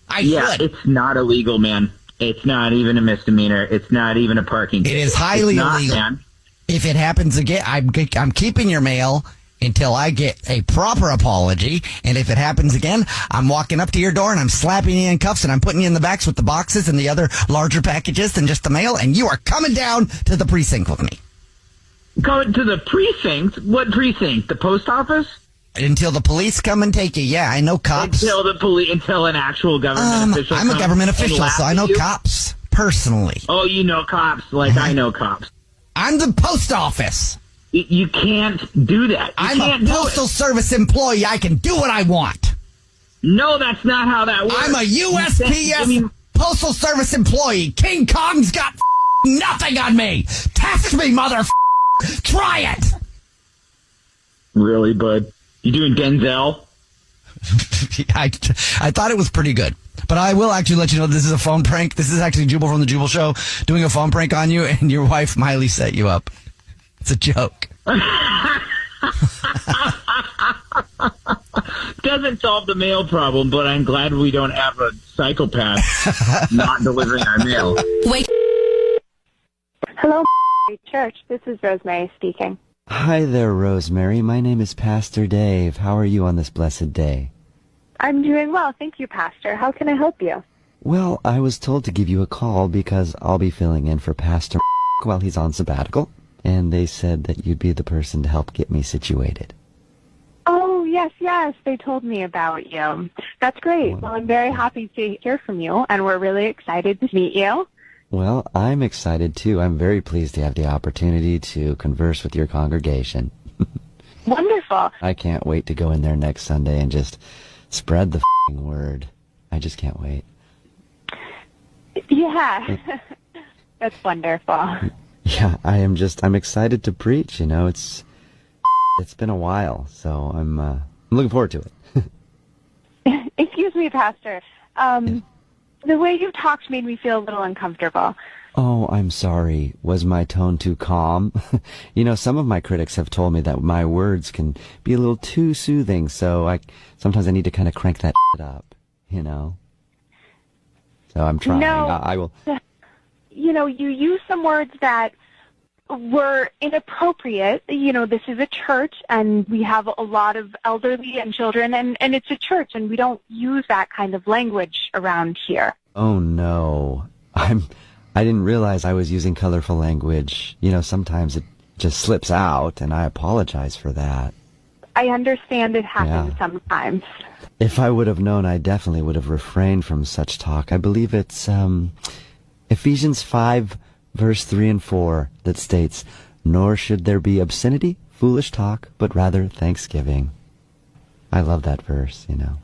I should. It's not illegal, man. It's not even a misdemeanor. It's not even a parking ticket. It is highly illegal. Man. If it happens again, I'm keeping your mail until I get a proper apology. And if it happens again, I'm walking up to your door and I'm slapping you in cuffs and I'm putting you in the backs with the boxes and the other larger packages than just the mail. And you are coming down to the precinct with me. Going to the precinct? What precinct? The post office? Until the police come and take you. Yeah, I know cops. Until an actual government official. I'm a government official, so I know cops personally. Oh, you know cops like I know cops. I'm the post office. You can't do that. I'm a postal service employee. I can do what I want. No, that's not how that works. I'm a USPS postal service employee. King Kong's got nothing on me. Test me, mother. Try it. Really, bud? You doing Denzel? I thought it was pretty good. But I will actually let you know this is a phone prank. This is actually Jubal from the Jubal Show doing a phone prank on you, and your wife, Miley, set you up. It's a joke. Doesn't solve the mail problem, but I'm glad we don't have a psychopath not delivering our mail. Wait. Hello, church. This is Rosemary speaking. Hi there, Rosemary. My name is Pastor Dave. How are you on this blessed day? I'm doing well. Thank you, Pastor. How can I help you? Well, I was told to give you a call because I'll be filling in for Pastor while he's on sabbatical. And they said that you'd be the person to help get me situated. Oh, yes. They told me about you. That's great. Well, I'm very happy to hear from you, and we're really excited to meet you. Well, I'm excited, too. I'm very pleased to have the opportunity to converse with your congregation. Wonderful. I can't wait to go in there next Sunday and just spread the word. I just can't wait. Yeah. That's wonderful. Yeah, I'm excited to preach, you know. It's been a while, so I'm looking forward to it. Excuse me, Pastor. The way you talked made me feel a little uncomfortable. Oh, I'm sorry. Was my tone too calm? You know, some of my critics have told me that my words can be a little too soothing, so sometimes I need to kind of crank that up, you know. So I'm trying. No, I will. You know, you use some words that were inappropriate. You know, this is a church, and we have a lot of elderly and children, and it's a church, and we don't use that kind of language around here. Oh, no. I didn't realize I was using colorful language. You know, sometimes it just slips out, and I apologize for that. I understand it happens sometimes. If I would have known, I definitely would have refrained from such talk. I believe it's Ephesians 5, verse 3 and 4, that states, "Nor should there be obscenity, foolish talk, but rather thanksgiving." I love that verse, you know.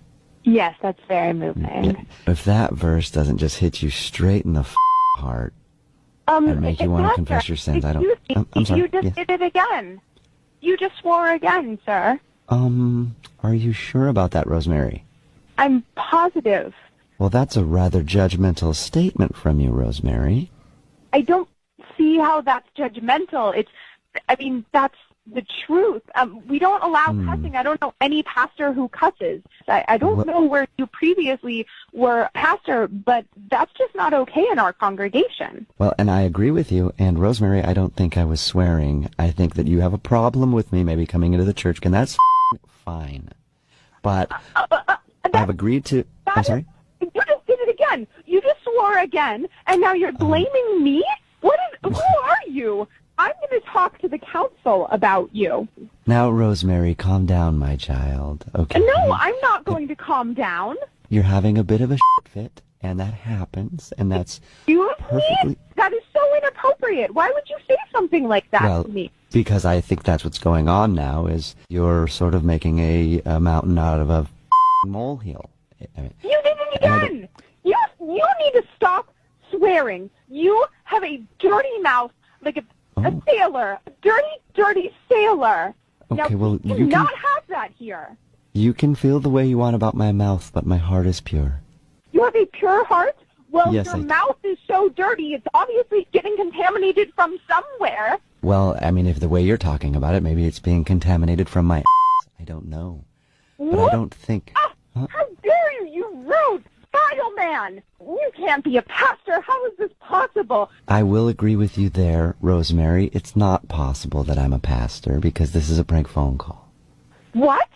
Yes, that's very moving. If that verse doesn't just hit you straight in the heart and make you want to confess your sins, I don't... I'm sorry. You just did it again. You just swore again, sir. Are you sure about that, Rosemary? I'm positive. Well, that's a rather judgmental statement from you, Rosemary. I don't see how that's judgmental. That's the truth. We don't allow cussing. I don't know any pastor who cusses. I don't know where you previously were a pastor, but that's just not okay in our congregation. Well, and I agree with you. And Rosemary, I don't think I was swearing. I think that you have a problem with me maybe coming into the church, and that's fine. But I've agreed to... I'm sorry? You just did it again. You just swore again, and now you're blaming me? Who are you? I'm going to talk to the council about you. Now, Rosemary, calm down, my child. Okay. No, I'm not going to calm down. You're having a bit of a fit, and that happens, and that's perfectly... That is so inappropriate. Why would you say something like that to me? Because I think that's what's going on now, is you're sort of making a mountain out of a molehill. I mean, you did it again! You need to stop swearing. You have a dirty mouth like a sailor. A dirty sailor. Okay, now, well, you cannot have that here. You can feel the way you want about my mouth, but my heart is pure. You have a pure heart? Well, Yes, your I- mouth is so dirty. It's obviously getting contaminated from somewhere. Well, I mean, if the way you're talking about it, maybe it's being contaminated from my I don't know. But I don't think... How dare you, you rude, vile man! You can't be a pastor. How is this possible? I will agree with you there, Rosemary. It's not possible that I'm a pastor because this is a prank phone call. What?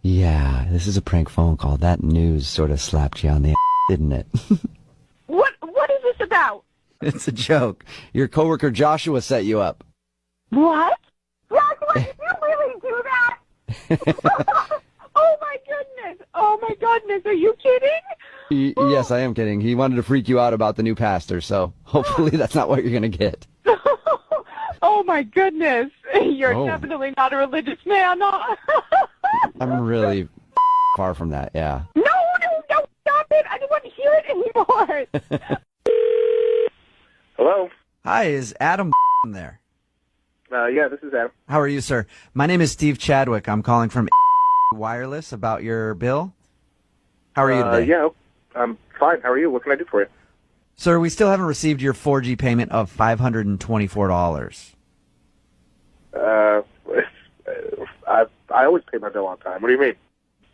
Yeah, this is a prank phone call. That news sort of slapped you on the didn't it? What is this about? It's a joke. Your coworker Joshua set you up. What? Joshua, did you really do that? Oh my goodness! Oh my goodness! Are you kidding? Yes, I am kidding. He wanted to freak you out about the new pastor, so hopefully that's not what you're going to get. Oh my goodness! You're Oh. definitely not a religious man. I'm really far from that, yeah. No, stop it! I don't want to hear it anymore. Hello? Hi, is Adam there? Yeah, this is Adam. How are you, sir? My name is Steve Chadwick. I'm calling from Wireless about your bill. How are you today? Yeah, I'm fine. How are you? What can I do for you? Sir, we still haven't received your 4G payment of $524. I always pay my bill on time. What do you mean?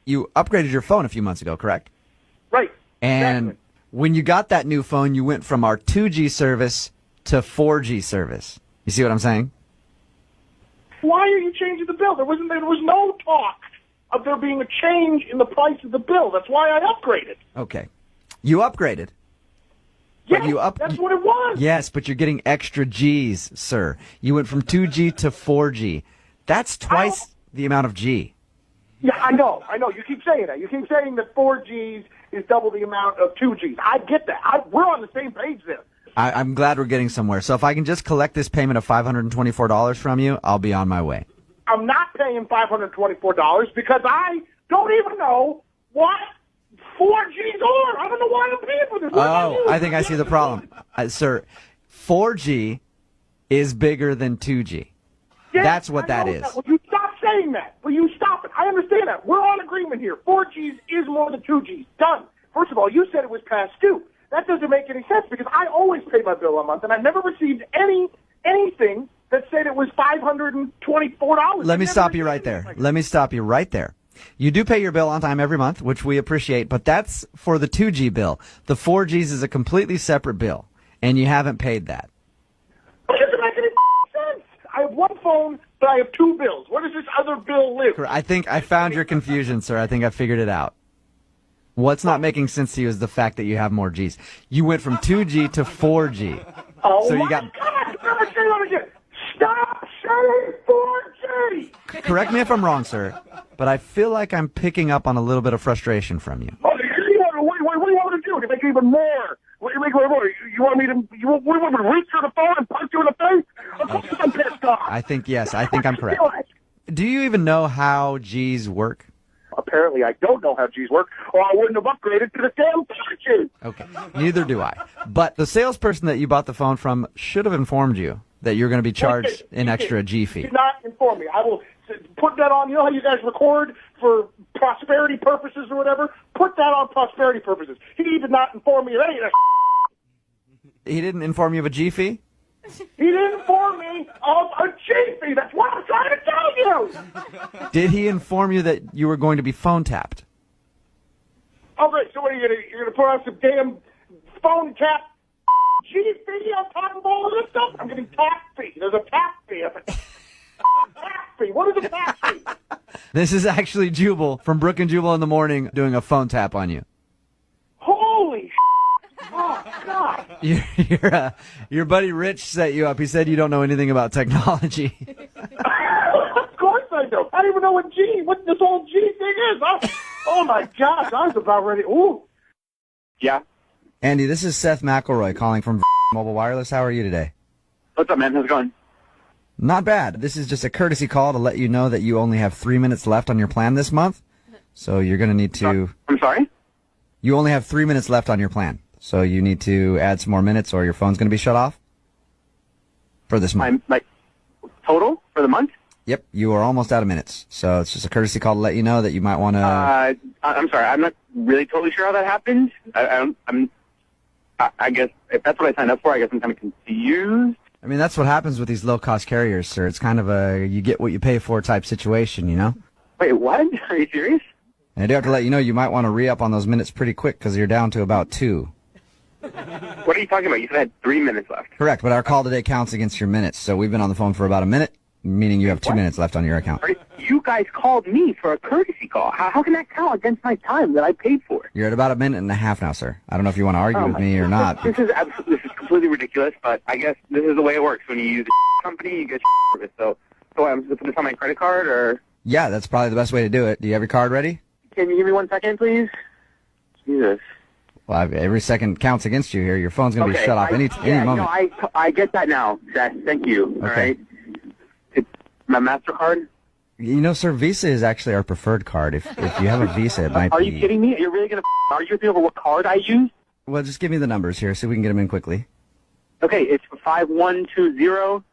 You upgraded your phone a few months ago, correct? Right. And when you got that new phone, you went from our 2G service to 4G service. You see what I'm saying? Why are you changing the bill? There was no talk of there being a change in the price of the bill. That's why I upgraded. Okay. You upgraded. Yes, But you that's what it was. Yes, but you're getting extra G's, sir. You went from 2G to 4G. That's twice the amount of G. Yeah, I know. You keep saying that. You keep saying that 4Gs is double the amount of 2Gs. I get that. We're on the same page there. I'm glad we're getting somewhere. So if I can just collect this payment of $524 from you, I'll be on my way. I'm not paying $524 because I don't even know what 4Gs are. I don't know why I'm paying for this. What about Oh, you? I think I see the problem. Sir, 4G is bigger than 2G. Yes, That's what I that know is. Will you stop saying that? Will you stop it? I understand that. We're on agreement here. 4Gs is more than 2Gs. Done. First of all, you said it was past due. That doesn't make any sense because I always pay my bill a month, and I've never received anything that said it was $524. Let me stop you right there. Let me stop you right there. You do pay your bill on time every month, which we appreciate, but that's for the 2G bill. The 4Gs is a completely separate bill, and you haven't paid that. It doesn't make any sense. I have one phone, but I have two bills. Where does this other bill live? I think I found your confusion, sir. I think I figured it out. What's not making sense to you is the fact that you have more Gs. You went from 2G to 4G. Oh, so you my got. God. Stop saying 4G. Correct me if I'm wrong, sir, but I feel like I'm picking up on a little bit of frustration from you. Oh, what do you want me to do? To make it even more? What do you want me to reach through the phone and punch you in the face? Of course I'm pissed off. I think, yes, I think I'm correct. Do you even know how Gs work? Apparently I don't know how G's work, or I wouldn't have upgraded to the damn 4G. Okay, neither do I. But the salesperson that you bought the phone from should have informed you that you're going to be charged an extra G fee. Did not inform me. I will put that on. You know how you guys record for prosperity purposes or whatever? Put that on prosperity purposes. He did not inform me of any of that. He didn't inform you of a G fee? He didn't inform me of a G fee. That's what I'm trying to tell you. Did he inform you that you were going to be phone tapped? All right, so what are you gonna put on some damn phone tap G fee on top of all of this stuff? I'm getting tap fee. There's a tap fee. Tap fee. What is a tap fee? This is actually Jubal from Brook and Jubal in the Morning doing a phone tap on you. Holy oh, God. Your buddy Rich set you up. He said you don't know anything about technology. Of course I do. I don't even know what this whole G thing is. Oh, my gosh. I was about ready. Ooh. Yeah. Andy, this is Seth McElroy calling from Mobile Wireless. How are you today? What's up, man? How's it going? Not bad. This is just a courtesy call to let you know that you only have 3 minutes left on your plan this month. So you're going to need to... I'm sorry? You only have 3 minutes left on your plan. So you need to add some more minutes or your phone's going to be shut off for this month. Total for the month? Yep, you are almost out of minutes. So it's just a courtesy call to let you know that you might want to... I'm sorry. I'm not really totally sure how that happened. I guess if that's what I signed up for, I guess I'm kind of confused. I mean, that's what happens with these low-cost carriers, sir. It's kind of a you get what you pay for type situation, you know? Wait, what? Are you serious? And I do have to let you know you might want to re-up on those minutes pretty quick because you're down to about 2. What are you talking about? You said I had 3 minutes left. Correct, but our call today counts against your minutes. So we've been on the phone for about a minute, meaning you have 2 minutes left on your account. You guys called me for a courtesy call. How can that count against my time that I paid for? You're at about a minute and a half now, sir. I don't know if you want to argue with me or not. This is completely ridiculous, but I guess this is the way it works. When you use a company, you get service. So I'm supposed to put this on my credit card, or? Yeah, that's probably the best way to do it. Do you have your card ready? Can you give me 1 second, please? Jesus. Well, every second counts against you here. Your phone's going to be shut off any moment. I get that now, Seth. Thank you. All right. It's my MasterCard. You know, sir, Visa is actually our preferred card. If you have a Visa, it might be... Are you kidding me? You're really going to argue with me over what card I use? Well, just give me the numbers here so we can get them in quickly. Okay, it's 5120.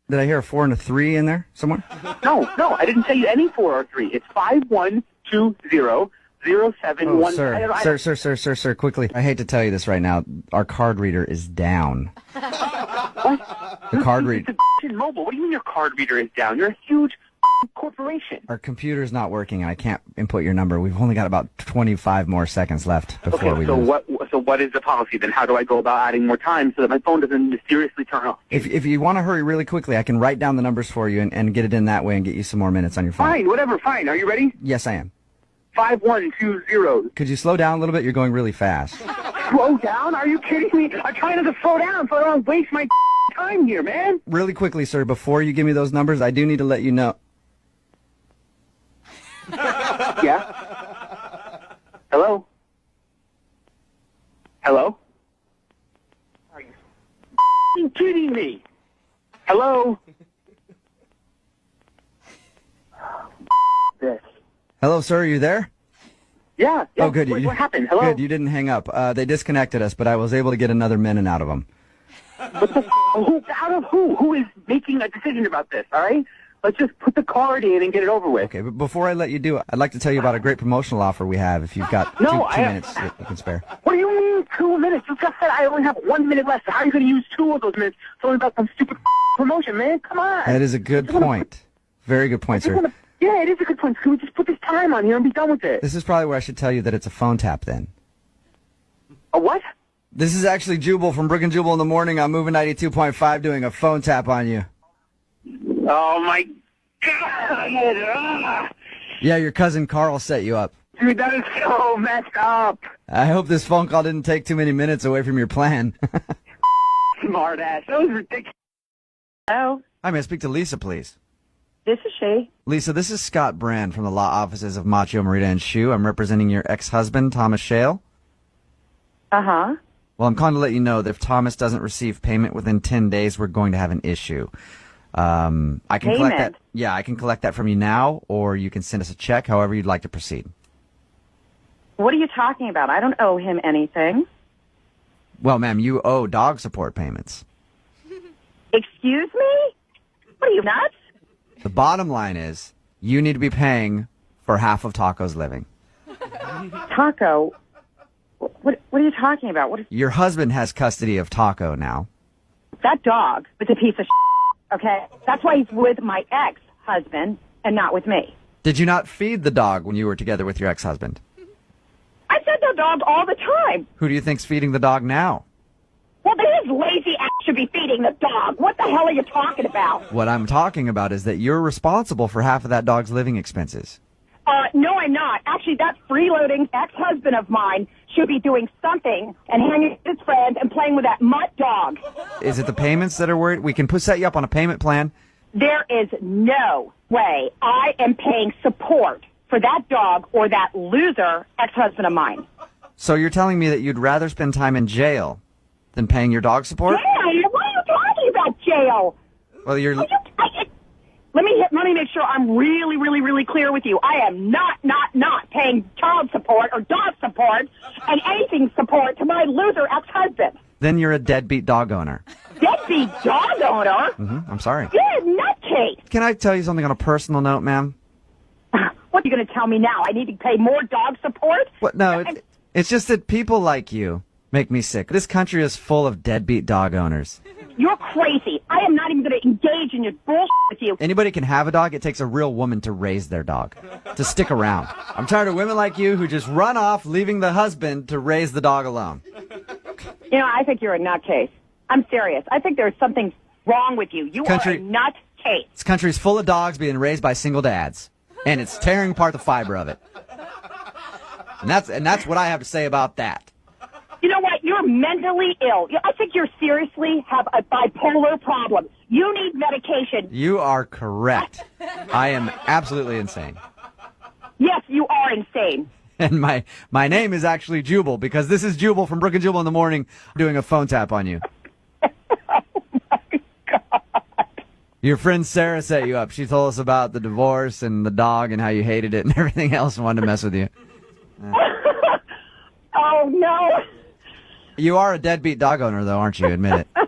Did I hear a 4 and a 3 in there somewhere? No, I didn't say any 4 or 3. It's 5120 071. Oh, sir, quickly. I hate to tell you this right now. Our card reader is down. What? The card reader... It's mobile. What do you mean your card reader is down? You're a huge corporation. Our computer's not working, and I can't input your number. We've only got about 25 more seconds left before we lose. So what is the policy then? How do I go about adding more time so that my phone doesn't mysteriously turn off? If you want to hurry really quickly, I can write down the numbers for you and get it in that way and get you some more minutes on your phone. Fine, whatever, fine. Are you ready? Yes, I am. 5120. Could you slow down a little bit? You're going really fast. Slow down? Are you kidding me? I'm trying to slow down so I don't waste my time here, man. Really quickly, sir, before you give me those numbers, I do need to let you know. Yeah? Hello? Hello? Are you kidding me? Hello? This. Hello, sir, are you there? Yeah. Oh, good. What happened? Hello? Good, you didn't hang up. They disconnected us, but I was able to get another minute out of them. Out of who? Who is making a decision about this, all right? Let's just put the card in and get it over with. Okay, but before I let you do it, I'd like to tell you about a great promotional offer we have if you've got two minutes that you can spare. What do you mean 2 minutes? You just said I only have 1 minute left. So how are you going to use 2 of those minutes talking about some stupid promotion, man? Come on. That is a good point. Very good point, sir. Yeah, it is a good point. Can we just put this time on here and be done with it? This is probably where I should tell you that it's a phone tap then. A what? This is actually Jubal from Brook and Jubal in the Morning. I'm moving 92.5 doing a phone tap on you. Oh, my God. Yeah, your cousin Carl set you up. Dude, that is so messed up. I hope this phone call didn't take too many minutes away from your plan. Smart ass. That was ridiculous. Hello? Hi, may I speak to Lisa, please? This is she. Lisa, this is Scott Brand from the law offices of Macho, Marita, and Shu. I'm representing your ex-husband, Thomas Shale. Uh-huh. Well, I'm calling to let you know that if Thomas doesn't receive payment within 10 days, we're going to have an issue. I can collect that. Yeah, I can collect that from you now, or you can send us a check, however you'd like to proceed. What are you talking about? I don't owe him anything. Well, ma'am, you owe dog support payments. Excuse me? What are you, nuts? The bottom line is, you need to be paying for half of Taco's living. Taco? What are you talking about? Your husband has custody of Taco now. That dog was a piece of shit, okay? That's why he's with my ex-husband and not with me. Did you not feed the dog when you were together with your ex-husband? I fed the dog all the time. Who do you think's feeding the dog now? Well, then his lazy ass should be feeding the dog. What the hell are you talking about? What I'm talking about is that you're responsible for half of that dog's living expenses. No, I'm not. Actually, that freeloading ex-husband of mine should be doing something and hanging with his friends and playing with that mutt dog. Is it the payments that are worried? We can set you up on a payment plan. There is no way I am paying support for that dog or that loser ex-husband of mine. So you're telling me that you'd rather spend time in jail than paying your dog support? Yeah, what are you talking about, jail? Well, Let me make sure I'm really, really, really clear with you. I am not paying child support or dog support and anything support to my loser ex-husband. Then you're a deadbeat dog owner. Deadbeat dog owner? I'm sorry. You're a nutcase. Can I tell you something on a personal note, ma'am? What are you going to tell me now? I need to pay more dog support? What? No, it's just that people like you Make me sick. This country is full of deadbeat dog owners. You're crazy. I am not even going to engage in your bullshit with you. Anybody can have a dog. It takes a real woman to raise their dog, to stick around. I'm tired of women like you who just run off, leaving the husband to raise the dog alone. You know, I think you're a nutcase. I'm serious. I think there's something wrong with you. You are a nutcase. This country's full of dogs being raised by single dads, and it's tearing apart the fiber of it. And that's what I have to say about that. You know what? You're mentally ill. I think you seriously have a bipolar problem. You need medication. You are correct. I am absolutely insane. Yes, you are insane. And my name is actually Jubal, because this is Jubal from Brooke and Jubal in the Morning doing a phone tap on you. Your friend Sarah set you up. She told us about the divorce and the dog and how you hated it and everything else and wanted to mess with you. Oh, no. You are a deadbeat dog owner, though, aren't you? Admit it.